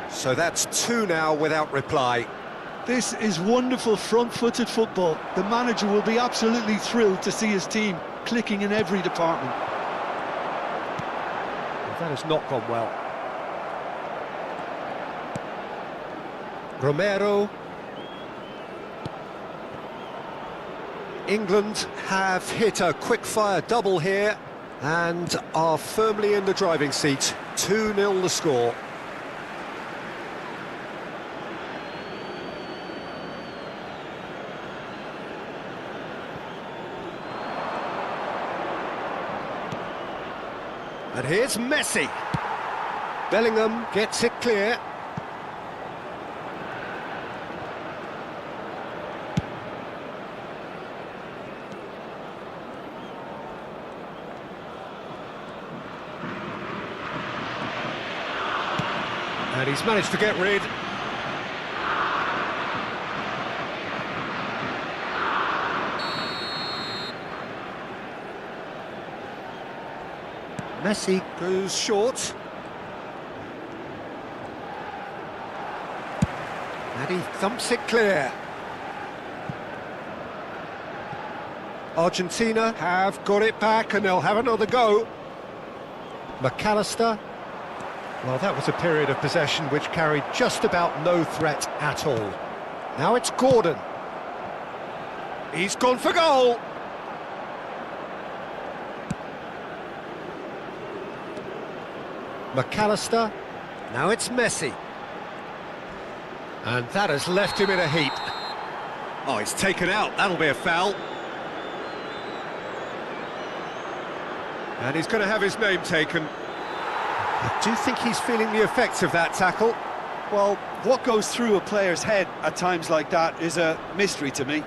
So that's two now without reply. This is wonderful front-footed football. The manager will be absolutely thrilled to see his team clicking in every department. That has not gone well. Romero. England have hit a quick-fire double here and are firmly in the driving seat. 2-0 the score. And here's Messi. Bellingham gets it clear. And he's managed to get rid. Messi goes short. And he thumps it clear. Argentina have got it back and they'll have another go. McAllister. Well, that was a period of possession which carried just about no threat at all. Now it's Gordon. He's gone for goal. McAllister, now it's Messi. And that has left him in a heap. Oh, he's taken out, that'll be a foul. And he's going to have his name taken. I do think he's feeling the effects of that tackle. Well, what goes through a player's head at times like that is a mystery to me.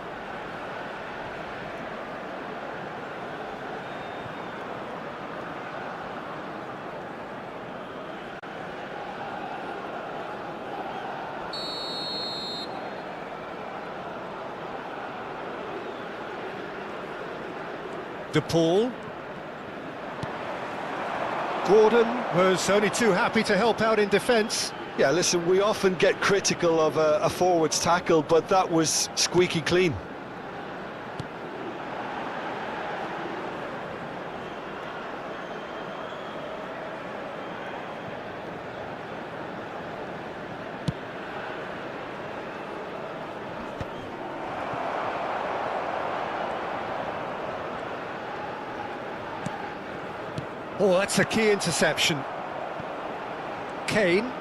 De Paul. Gordon was only too happy to help out in defence. Yeah, listen, we often get critical of a forward's tackle, but that was squeaky clean. Oh, that's a key interception. Kane.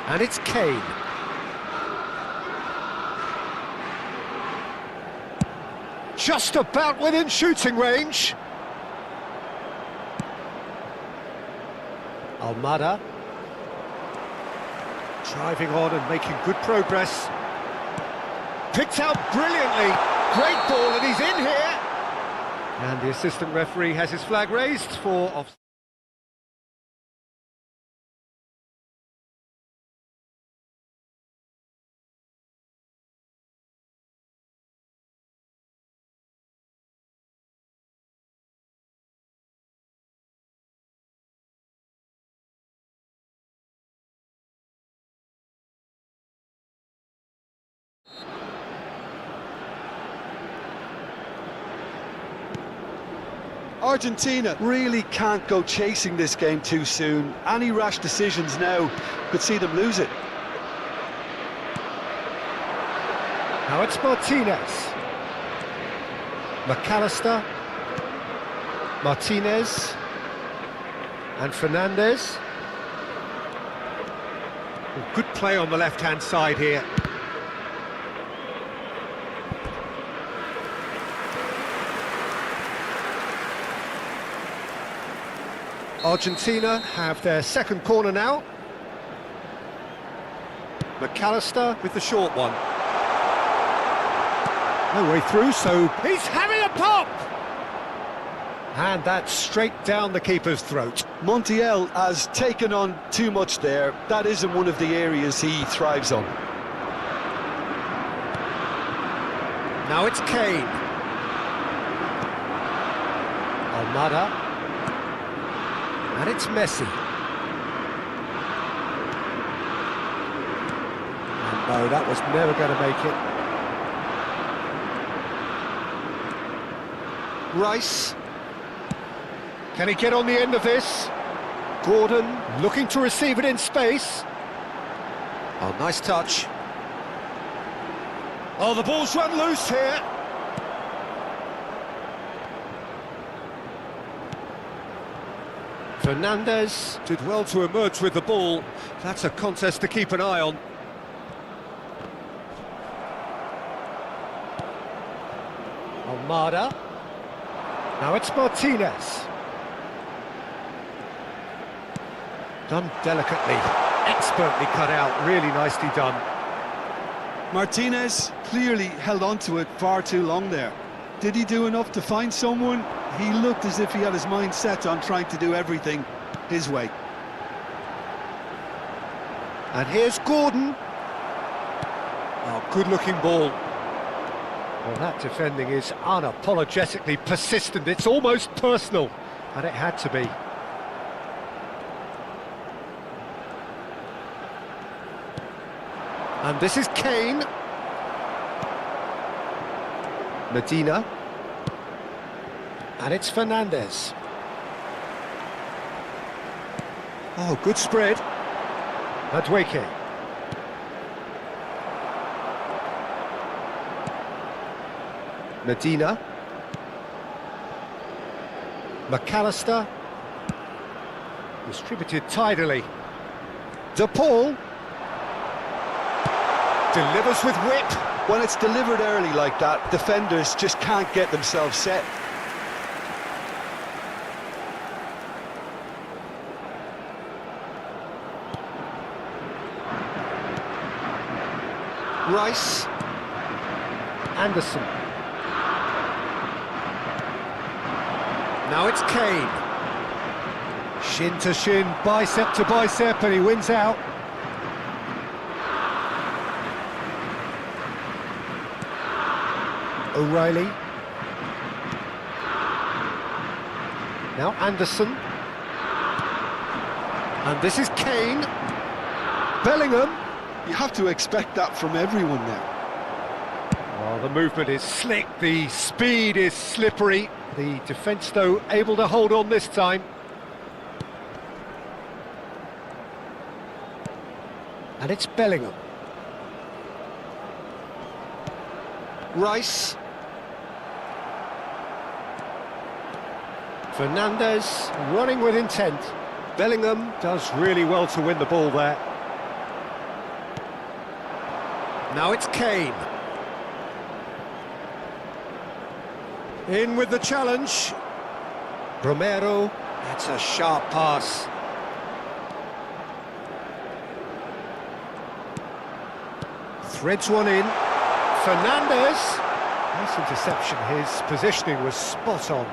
And it's Kane. Just about within shooting range. Almada. Driving on and making good progress. Picked out brilliantly. Great ball, and he's in here. And the assistant referee has his flag raised for offside. Argentina really can't go chasing this game too soon. Any rash decisions now could see them lose it. Now it's Martinez. McAllister. Martinez. And Fernandez. Good play on the left-hand side here. Argentina have their second corner now. McAllister with the short one. No way through, so he's having a pop! And that's straight down the keeper's throat. Montiel has taken on too much there. That isn't one of the areas he thrives on. Now it's Kane. Almada. And it's Messi. And no, that was never going to make it. Rice. Can he get on the end of this? Gordon looking to receive it in space. Oh, nice touch. Oh, the ball's run loose here. Fernandez did well to emerge with the ball. That's a contest to keep an eye on. Almada. Now it's Martinez. Done delicately, expertly cut out, really nicely done. Martinez clearly held on to it far too long there. Did he do enough to find someone? He looked as if he had his mind set on trying to do everything his way. And here's Gordon. Oh, good-looking ball. Well, that defending is unapologetically persistent. It's almost personal, and it had to be. And this is Kane. Medina. And it's Fernandez. Oh, good spread. Madueke. Medina. McAllister. Distributed tidily. De Paul. Delivers with whip. When it's delivered early like that, defenders just can't get themselves set. Rice. Anderson. Now it's Kane. Shin to shin, bicep to bicep, and he wins out. O'Reilly. Now Anderson. And this is Kane. Bellingham. You have to expect that from everyone now. Oh, the movement is slick, the speed is slippery. The defence, though, able to hold on this time. And it's Bellingham. Rice. Fernandes running with intent. Bellingham does really well to win the ball there. Now it's Kane. In with the challenge. Romero, that's a sharp pass. Threads one in. Fernandes. Nice interception, his positioning was spot on.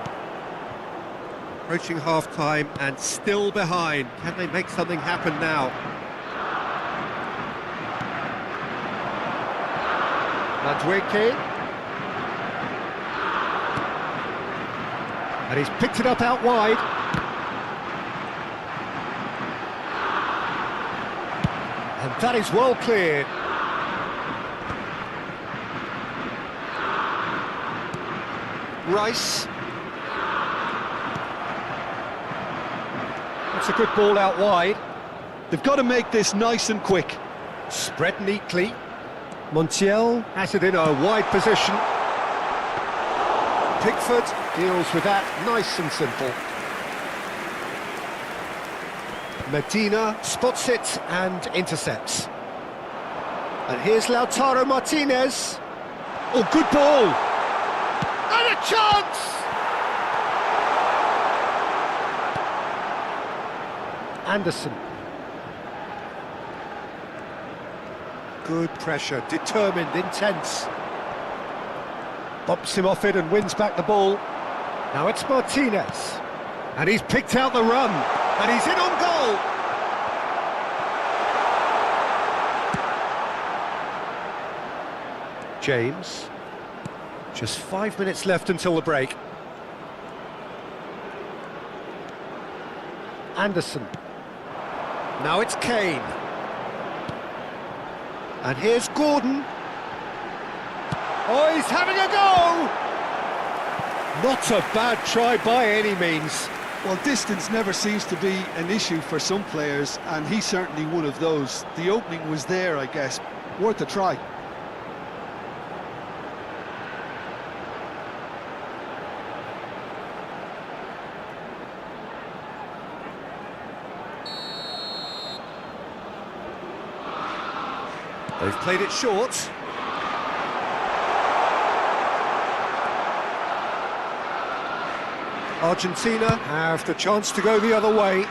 Approaching half-time and still behind. Can they make something happen now? Madueke. And he's picked it up out wide. And that is well cleared. Rice. That's a good ball out wide. They've got to make this nice and quick. Spread neatly. Montiel has it in a wide position. Pickford deals with that nice and simple. Medina spots it and intercepts. And here's Lautaro Martinez. Oh, good ball! And a chance! Anderson. Good pressure, determined, intense. Bops him off it and wins back the ball. Now it's Martinez. And he's picked out the run. And he's in on goal. James. Just 5 minutes left until the break. Anderson. Now it's Kane. And here's Gordon. Oh, he's having a go! Not a bad try by any means. Well, distance never seems to be an issue for some players, and he's certainly one of those. The opening was there, I guess. Worth a try. They've played it short. Argentina have the chance to go the other way.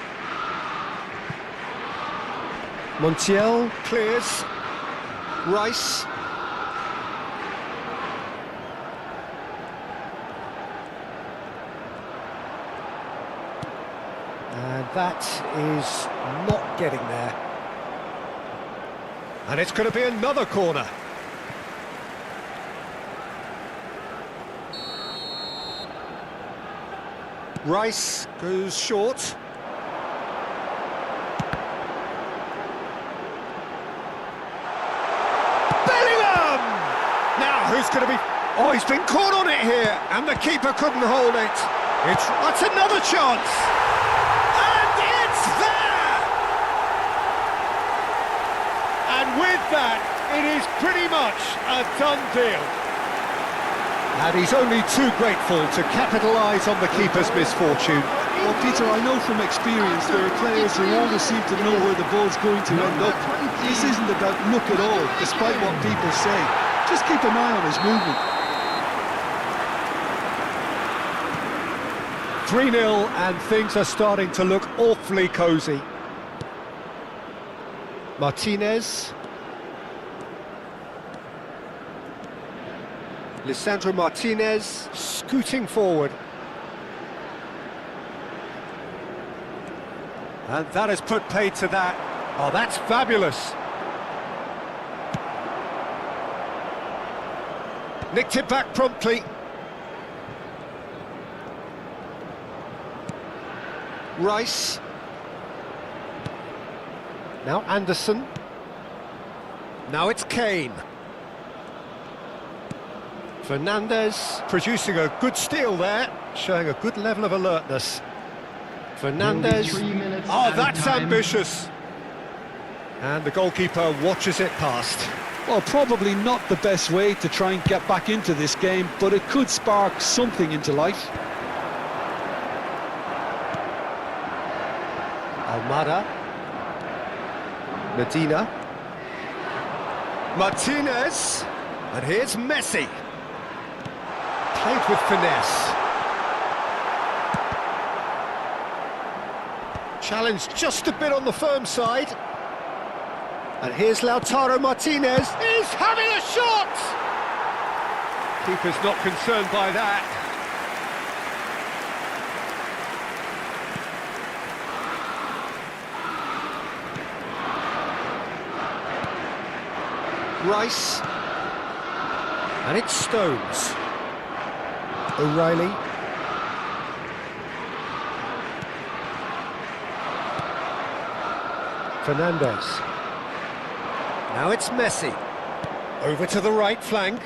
Montiel clears. Rice. And that is not getting there. And it's going to be another corner. Rice goes short. Bellingham! Now, who's going to be... Oh, he's been caught on it here, and the keeper couldn't hold it. That's another chance. And it's there! And with that, it is pretty much a done deal. And he's only too grateful to capitalise on the keeper's misfortune. Well, Peter, I know from experience there are players who always seem to know where the ball's going to end up. This isn't about luck at all, despite what people say. Just keep an eye on his movement. 3-0 and things are starting to look awfully cosy. Martinez. Lisandro Martinez scooting forward. And that has put paid to that. Oh, that's fabulous. Nicked it back promptly. Rice. Now Anderson. Now it's Kane. Fernandez producing a good steal there, showing a good level of alertness. Fernandez. Oh, that's ambitious. And the goalkeeper watches it past. Well, probably not the best way to try and get back into this game, but it could spark something into life. Almada. Medina. Martinez. And here's Messi. Played with finesse. Challenged just a bit on the firm side. And here's Lautaro Martinez. He's having a shot! Keeper's not concerned by that. Rice. And it's Stones. O'Reilly. Fernandez. Now it's Messi. Over to the right flank.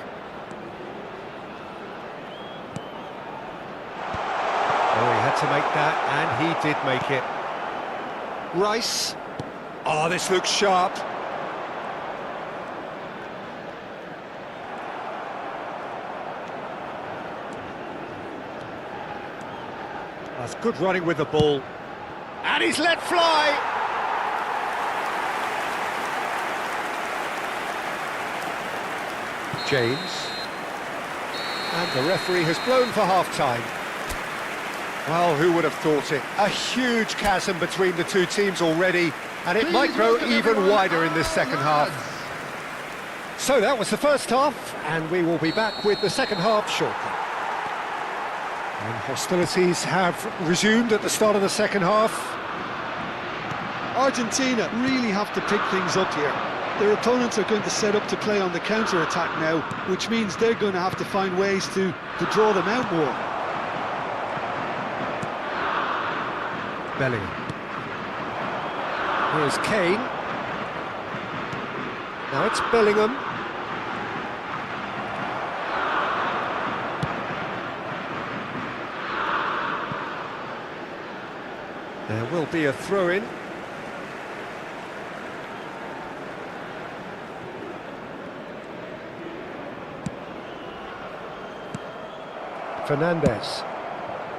Oh, he had to make that, and he did make it. Rice. Oh, this looks sharp. That's good running with the ball. And he's let fly! James. And the referee has blown for half-time. Well, who would have thought it? A huge chasm between the two teams already, and it might grow even wider in this second half. So that was the first half, and we will be back with the second half shortly. And hostilities have resumed at the start of the second half. Argentina really have to pick things up here. Their opponents are going to set up to play on the counter-attack now, which means they're going to have to find ways to draw them out more. Bellingham. Here's Kane. Now it's Bellingham. There will be a throw-in. Fernandez.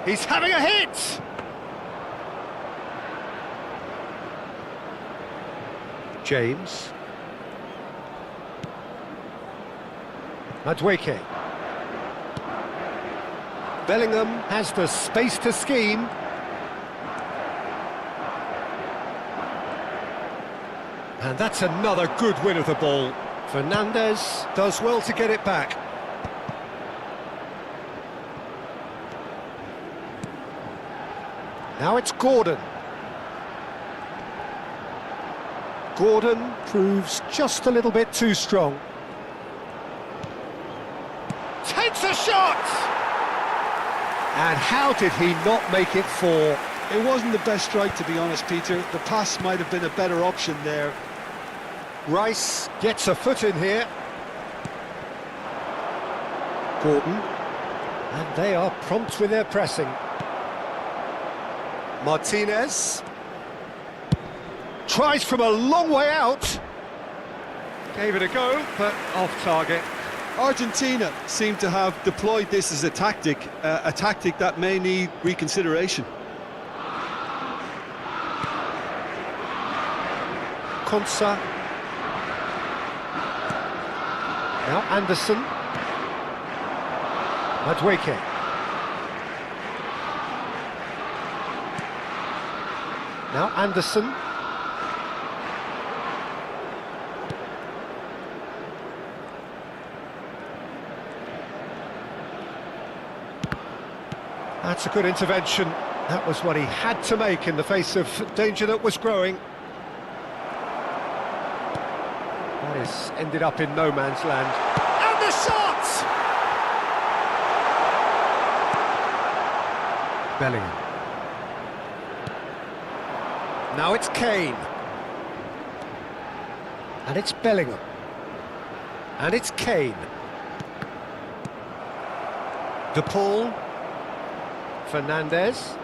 He's having a hit! James. Madueke. Bellingham has the space to scheme. And that's another good win of the ball. Fernandez does well to get it back. Now it's Gordon. Gordon proves just a little bit too strong. Takes a shot! And how did he not make it four? It wasn't the best strike, to be honest, Peter. The pass might have been a better option there. Rice gets a foot in here. Gordon. And they are prompt with their pressing. Martinez. Tries from a long way out. Gave it a go, but off target. Argentina seem to have deployed this as a tactic that may need reconsideration. Konsa. Now Anderson. Madueke. Now Anderson. That's a good intervention. That was what he had to make in the face of danger that was growing. That is ended up in no man's land. And the shot! Bellingham. Now it's Kane. And it's Bellingham. And it's Kane. De Paul. Fernandez.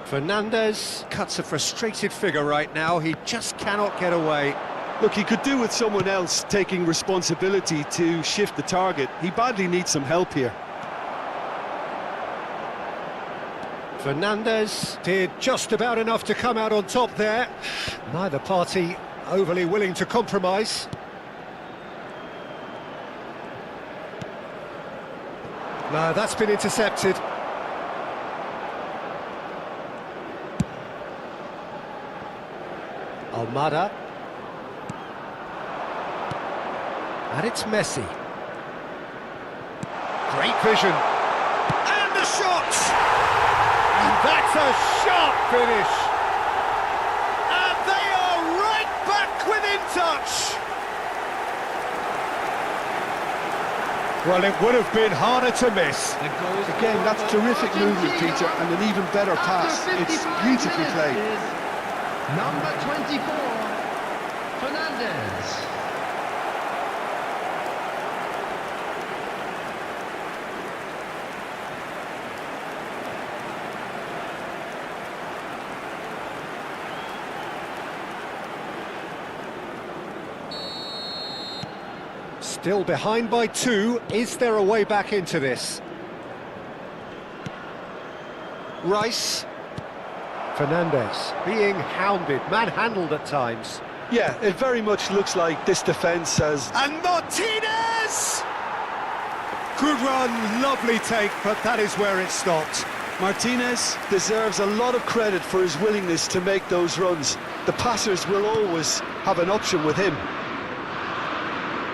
Fernandez cuts a frustrated figure right now. He just cannot get away. Look, he could do with someone else taking responsibility to shift the target. He badly needs some help here. Fernandez did just about enough to come out on top there. Neither party overly willing to compromise. No, that's been intercepted. Almada. And it's Messi. Great vision. And the shot! And that's a sharp finish. And they are right back within touch. Well, it would have been harder to miss. Again, that's terrific movement, Peter, and an even better pass. It's beautifully played. Number 24, Fernandez. Still behind by 2. Is there a way back into this? Rice. Fernandez being hounded, manhandled at times. Yeah, it very much looks like this defence has... And Martinez! Good run, lovely take, but that is where it stopped. Martinez deserves a lot of credit for his willingness to make those runs. The passers will always have an option with him.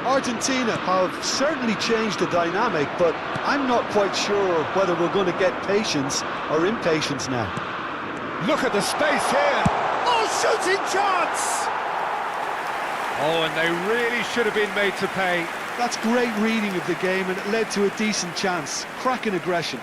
Argentina have certainly changed the dynamic, but I'm not quite sure whether we're going to get patience or impatience now. Look at the space here. Oh, shooting chance! Oh, and they really should have been made to pay. That's great reading of the game, and it led to a decent chance. Cracking aggression.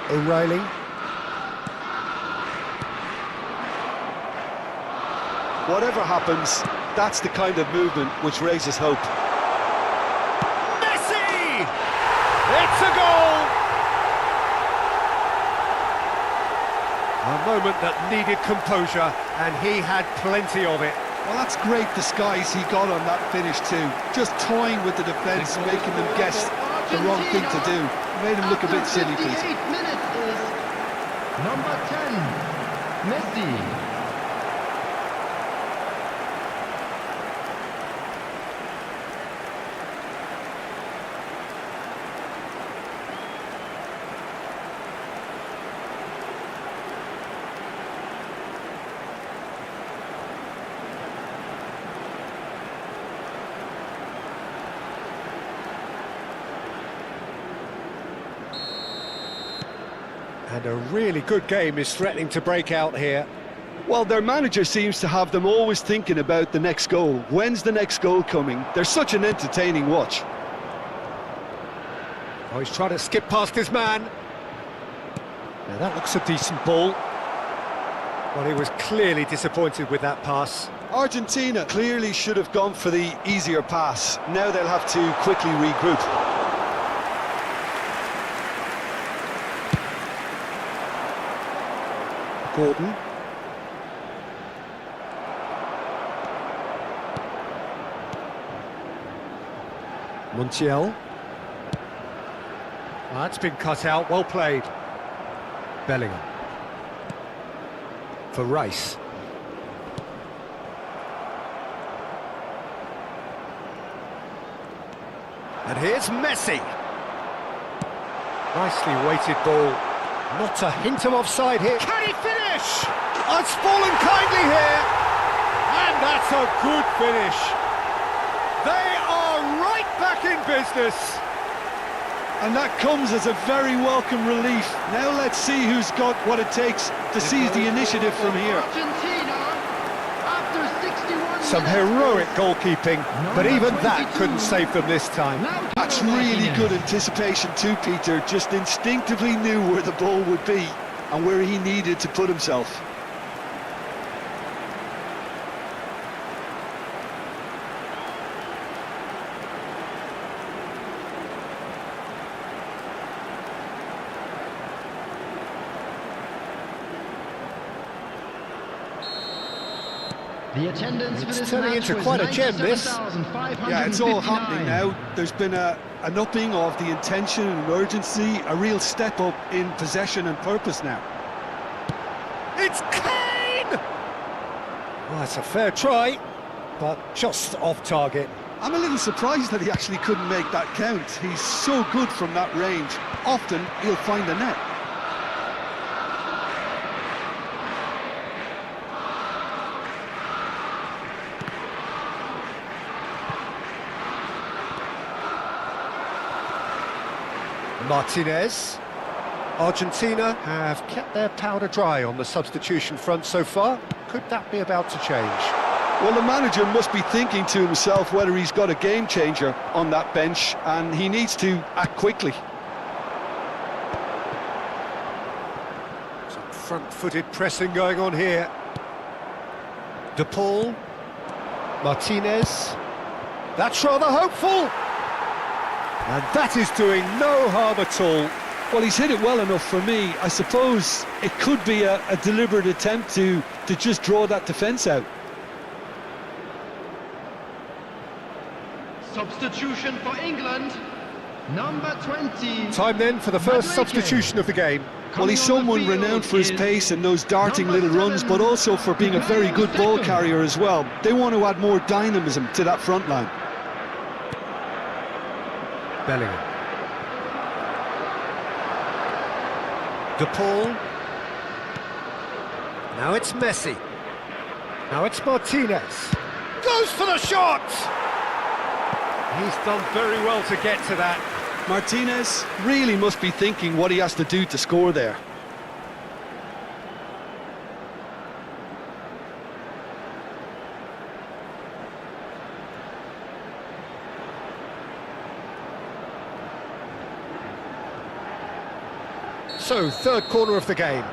O'Reilly. Whatever happens, that's the kind of movement which raises hope. Messi! It's a goal! A moment that needed composure, and he had plenty of it. Well, that's great disguise he got on that finish too. Just toying with the defence, making them guess the wrong thing to do. Made him look a bit silly, Peter. 58 minutes is number 10, Messi. And a really good game is threatening to break out here. Well, their manager seems to have them always thinking about the next goal. When's the next goal coming? They're such an entertaining watch. Oh, he's trying to skip past his man. Now that looks a decent ball. Well, he was clearly disappointed with that pass. Argentina clearly should have gone for the easier pass. Now they'll have to quickly regroup. Gordon. Montiel. That's been cut out, well played. Bellingham. For Rice. And here's Messi. Nicely weighted ball. Not a hint of offside here. Can he finish? Oh, it's fallen kindly here. And that's a good finish. They are right back in business. And that comes as a very welcome relief. Now let's see who's got what it takes to seize the initiative from here. Argentina, after 61 Some minutes, heroic goalkeeping, but even that couldn't save them this time. Lautaro That's really Martinez. good anticipation too, Peter. Just instinctively knew where the ball would be and where he needed to put himself. The attendance for It's this turning match into was quite a gem, this. 97,559. Yeah, it's all happening now. There's been an upping of the intention and urgency, a real step up in possession and purpose now. It's Kane! Well, that's a fair try, but just off target. I'm a little surprised that he actually couldn't make that count. He's so good from that range. Often he'll find the net. Martinez. Argentina have kept their powder dry on the substitution front so far. Could that be about to change? Well, the manager must be thinking to himself whether he's got a game changer on that bench, and he needs to act quickly. Some front-footed pressing going on here. De Paul. Martinez. That's rather hopeful. And that is doing no harm at all. Well, he's hit it well enough for me. I suppose it could be a deliberate attempt to just draw that defence out. Substitution for England, number 20. Time then for the first Madueke. substitution of the game. Well, he's Coming on the someone field renowned for his is pace and those darting number little runs, 7, but also for being a very good ball Beckham. carrier as well. They want to add more dynamism to that front line. Bellingham. De Paul. Now it's Messi. Now it's Martinez. Goes for the shot! He's done very well to get to that. Martinez really must be thinking what he has to do to score there. So, third corner of the game.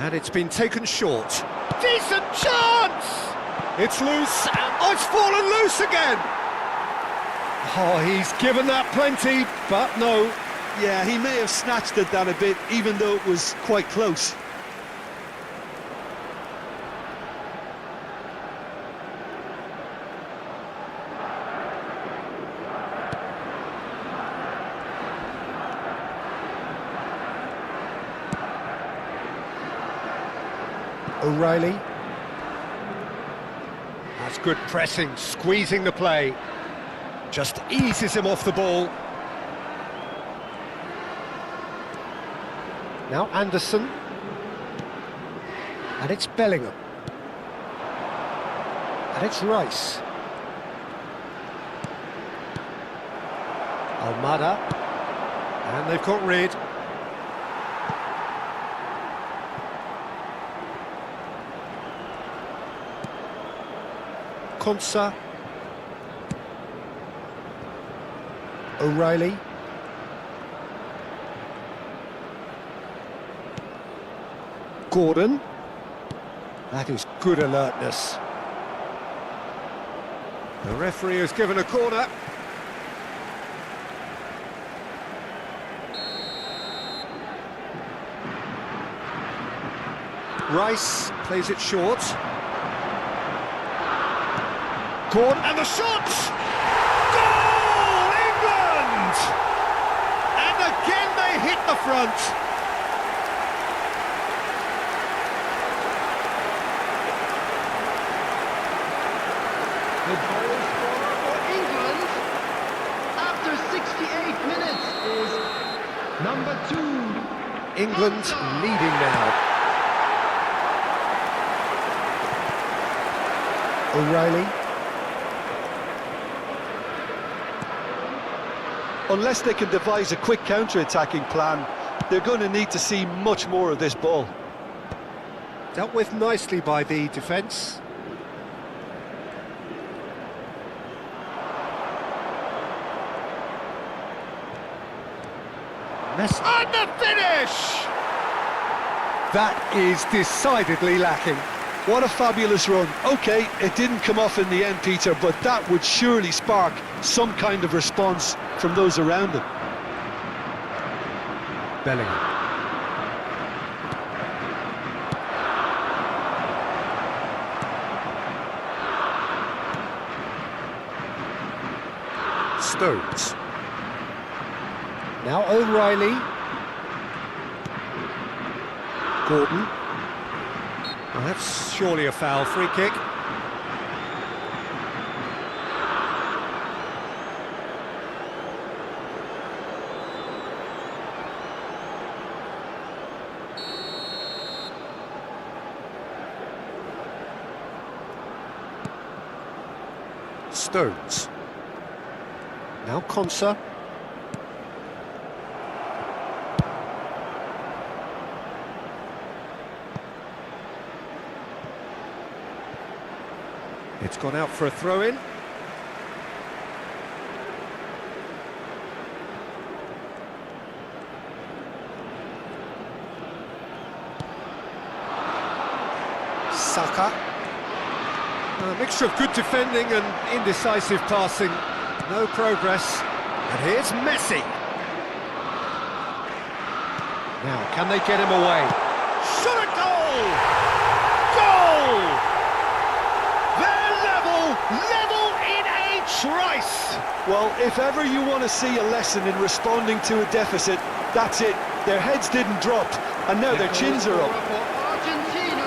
And it's been taken short. Decent chance! It's loose, and oh, it's fallen loose again! Oh, he's given that plenty, but no. Yeah, he may have snatched at that a bit, even though it was quite close. O'Reilly. That's good pressing, squeezing the play. Just eases him off the ball. Now Anderson. And it's Bellingham. And it's Rice. Almada. And they've got rid. Konsa. O'Reilly. Gordon. That is good alertness. The referee has given a corner. Rice plays it short. Gordon, and the shot! Goal! England! And again they hit the front. The goal scorer for England after 68 minutes is number 2. England leading now. O'Reilly. Unless they can devise a quick counter-attacking plan, they're going to need to see much more of this ball. Dealt with nicely by the defence. And the finish! That is decidedly lacking. What a fabulous run. OK, it didn't come off in the end, Peter, but that would surely spark some kind of response from those around him. Bellingham. Stones. Now O'Reilly. Gordon. Well, that's surely a foul. Free kick. Stones. Now Konsa. It's gone out for a throw-in. Saka. A mixture of good defending and indecisive passing. No progress. And here's Messi. Now, can they get him away? Shot a goal! Goal! They're level in a trice! Well, if ever you want to see a lesson in responding to a deficit, that's it. Their heads didn't drop, and now their chins are up. Argentina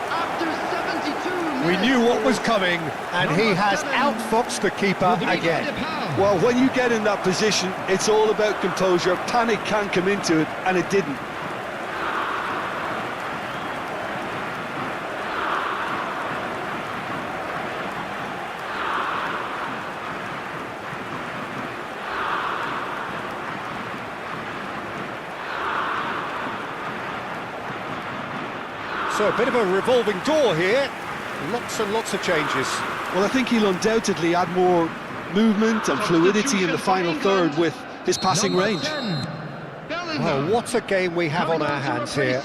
after 72 minutes. We knew what was coming, and he has outfoxed the keeper again. Well, when you get in that position, it's all about composure. Panic can come into it, and it didn't. So a bit of a revolving door here. Lots and lots of changes. Well, I think he'll undoubtedly add more movement and fluidity in the final third with his passing range. Oh, what a game we have on our hands here.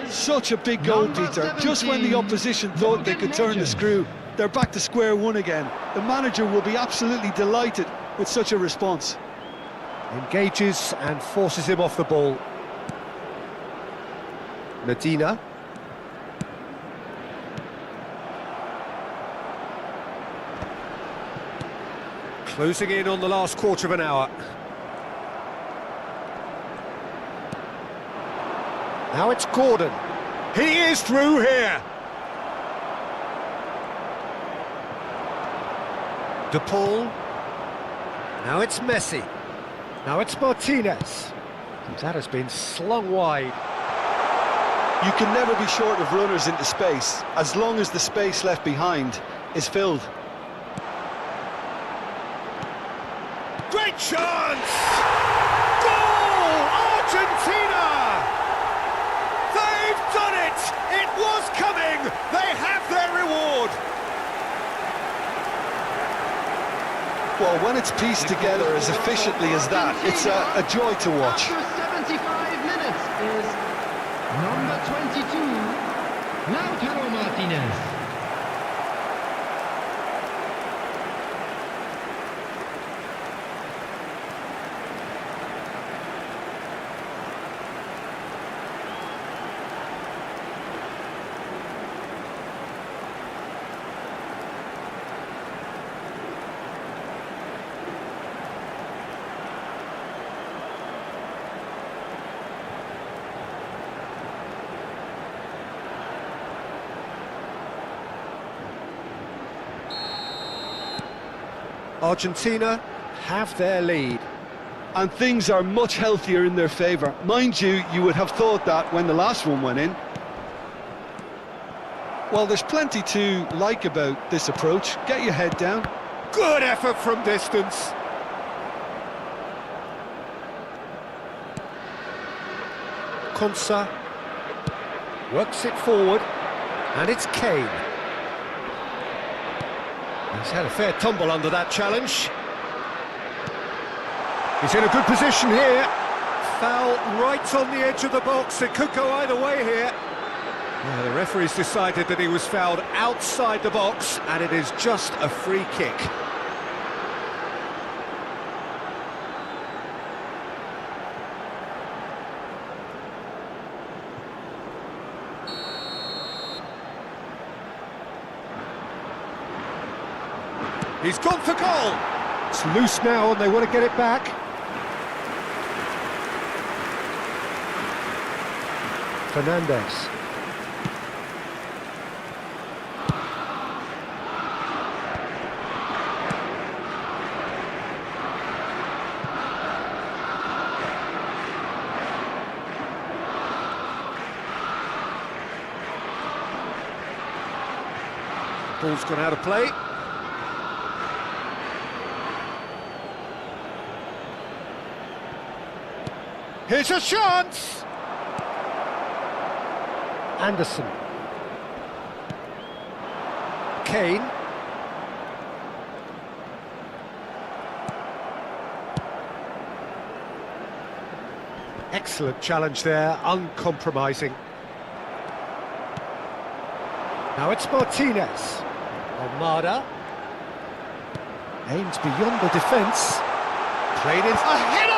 Such a big goal, Peter. Just when the opposition thought they could turn the screw, they're back to square one again. The manager will be absolutely delighted with such a response. Engages and forces him off the ball. Medina. Closing in on the last quarter of an hour. Now it's Gordon. He is through here. De Paul. Now it's Messi. Now it's Martinez. And that has been slung wide. You can never be short of runners into space, as long as the space left behind is filled. Great chance! Goal! Argentina! They've done it! It was coming! They have their reward! Well, when it's pieced together as efficiently as that, it's a joy to watch. After 75 minutes is number 22, Lautaro Martinez. Argentina have their lead. And things are much healthier in their favour. Mind you, you would have thought that when the last one went in. Well, there's plenty to like about this approach. Get your head down. Good effort from distance. Konsa works it forward, and it's Kane. He's had a fair tumble under that challenge. He's in a good position here. Foul right on the edge of the box. It could go either way here. Yeah, the referee's decided that he was fouled outside the box, and it is just a free kick. He's gone for goal. It's loose now and they want to get it back. Fernandez. Ball's gone out of play. Here's a chance! Anderson. Kane. Excellent challenge there, uncompromising. Now it's Martinez. Almada. Aims beyond the defence. Played in. A header!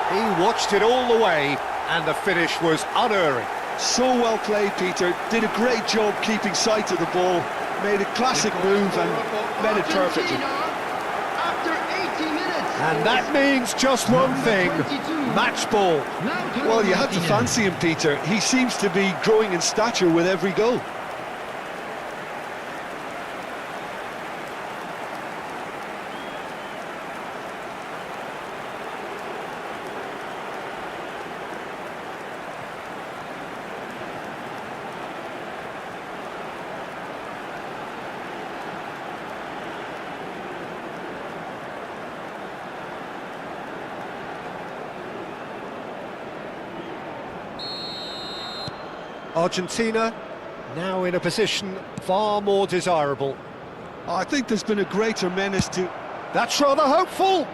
He watched it all the way, and the finish was unerring. So well played, Peter. Did a great job keeping sight of the ball. Made a classic move and met it perfectly. After 80 minutes. And that means just one thing, match ball. Well, you had to fancy him, Peter. He seems to be growing in stature with every goal. Argentina now in a position far more desirable. I think there's been a greater menace to... That's rather hopeful.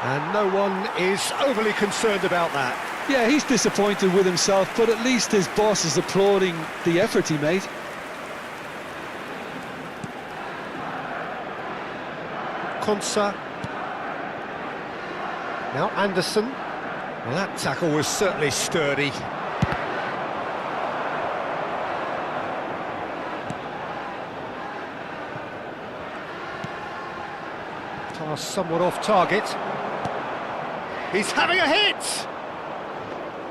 And no one is overly concerned about that. Yeah, he's disappointed with himself, but at least his boss is applauding the effort he made. Konsa. Now Anderson. Well, that tackle was certainly sturdy. Pass somewhat off target. He's having a hit!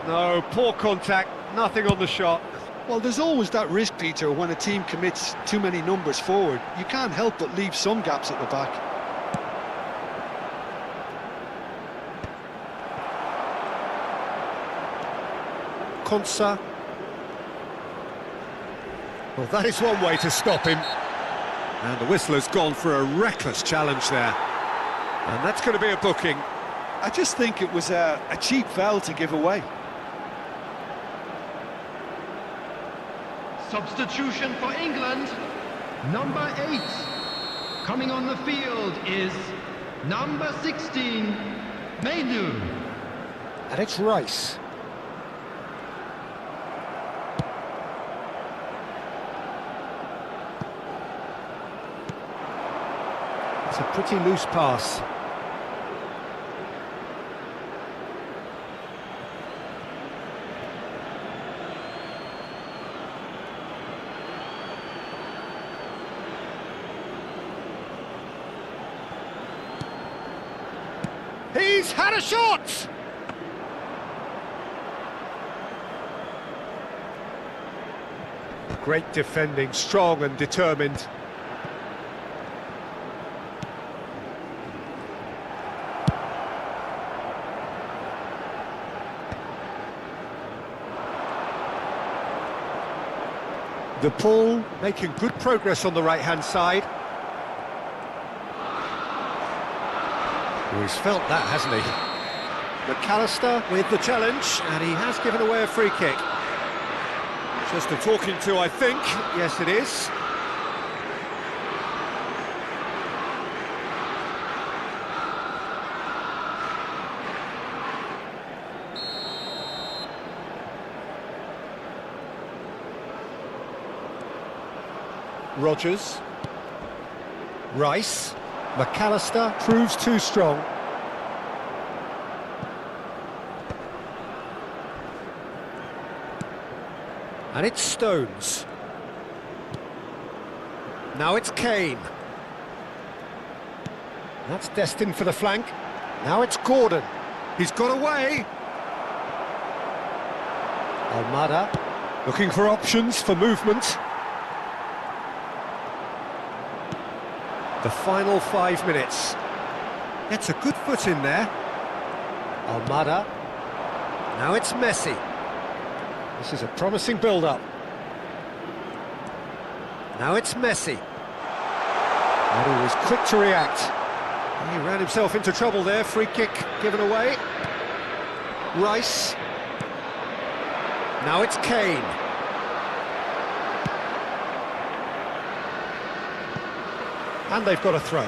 No, poor contact, nothing on the shot. Well, there's always that risk, Peter, when a team commits too many numbers forward. You can't help but leave some gaps at the back. Konsa. Well, that is one way to stop him. And the whistler's gone for a reckless challenge there. And that's going to be a booking. I just think it was a cheap foul to give away. Substitution for England. Number 8. Coming on the field is number 16, Mainu. And it's Rice. It's a pretty loose pass. He's had a shot! Great defending, strong and determined. The ball making good progress on the right-hand side. Oh, he's felt that, hasn't he? McAllister with the challenge, and he has given away a free kick. Just a talking to, I think. Yes, it is. Rodgers. Rice. McAllister proves too strong. And it's Stones. Now it's Kane. That's destined for the flank. Now it's Gordon. He's got away. Almada looking for options for movement. The final 5 minutes. Gets a good foot in there. Almada. Now it's Messi. This is a promising build-up. Now it's Messi. And he was quick to react. He ran himself into trouble there. Free kick given away. Rice. Now it's Kane. And they've got a throw.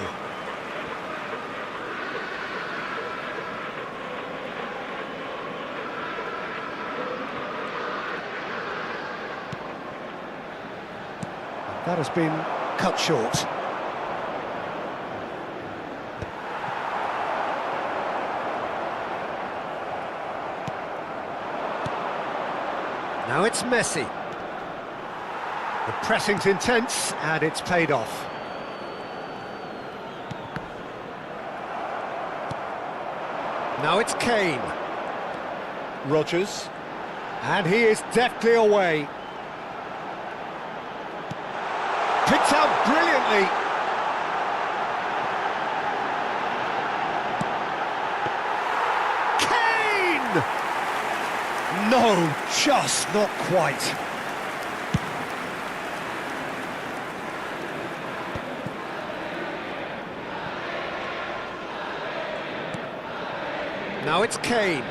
That has been cut short. Now it's Messi. The pressing's intense and it's paid off. Now it's Kane. Rodgers. And he is deftly away. Picked out brilliantly. Kane! No, just not quite. Now it's Kane.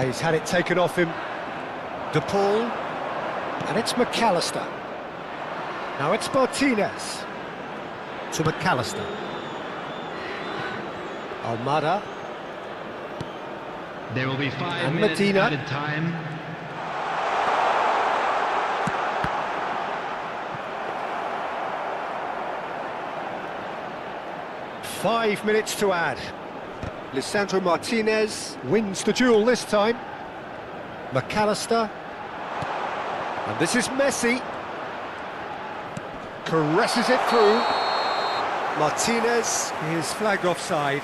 He's had it taken off him. De Paul. And it's McAllister. Now it's Martinez. To McAllister. Almada. There will be 5 And minutes Medina. added time. Five minutes to add. Lisandro Martinez wins the duel this time. McAllister. And this is Messi. Caresses it through. Martinez is flagged offside.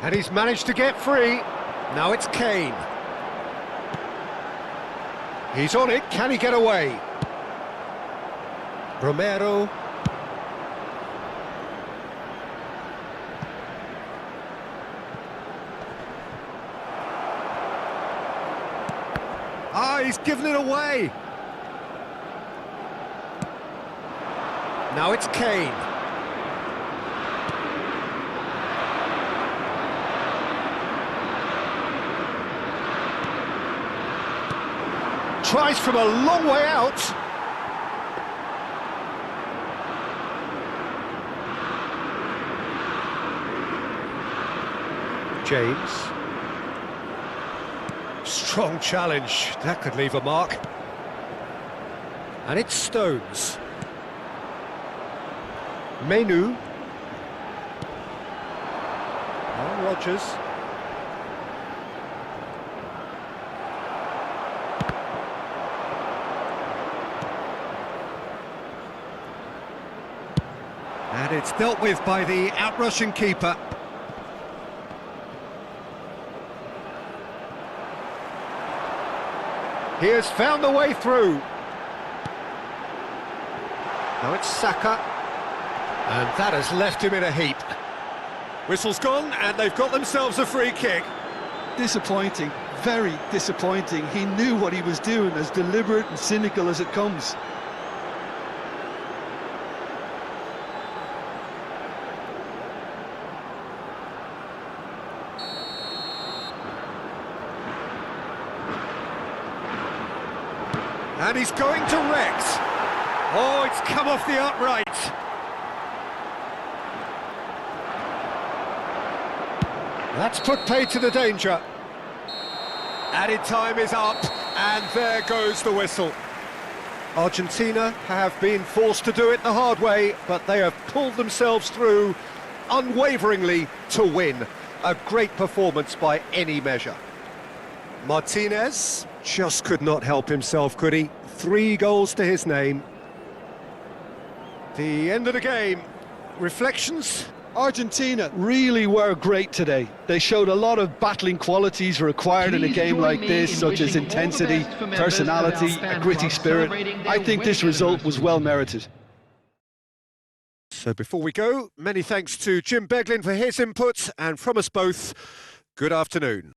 And he's managed to get free. Now it's Kane. He's on it, can he get away? Romero. Ah, he's given it away. Now it's Kane. Tries from a long way out. James. Strong challenge. That could leave a mark. And it's Stones. Menu. Oh, Rodgers. And it's dealt with by the out-rushing keeper. He has found the way through. Now it's Saka. And that has left him in a heap. Whistle's gone, and they've got themselves a free kick. Disappointing, very disappointing. He knew what he was doing, as deliberate and cynical as it comes. And he's going direct. Oh, it's come off the upright. That's put pay to the danger. Added time is up, and there goes the whistle. Argentina have been forced to do it the hard way, but they have pulled themselves through unwaveringly to win. A great performance by any measure. Martinez just could not help himself, could he? 3 goals to his name. The end of the game. Reflections? Argentina really were great today. They showed a lot of battling qualities required in a game like this, such as intensity, personality, a gritty spirit. I think this result was well merited. So before we go, many thanks to Jim Beglin for his input, and from us both, good afternoon.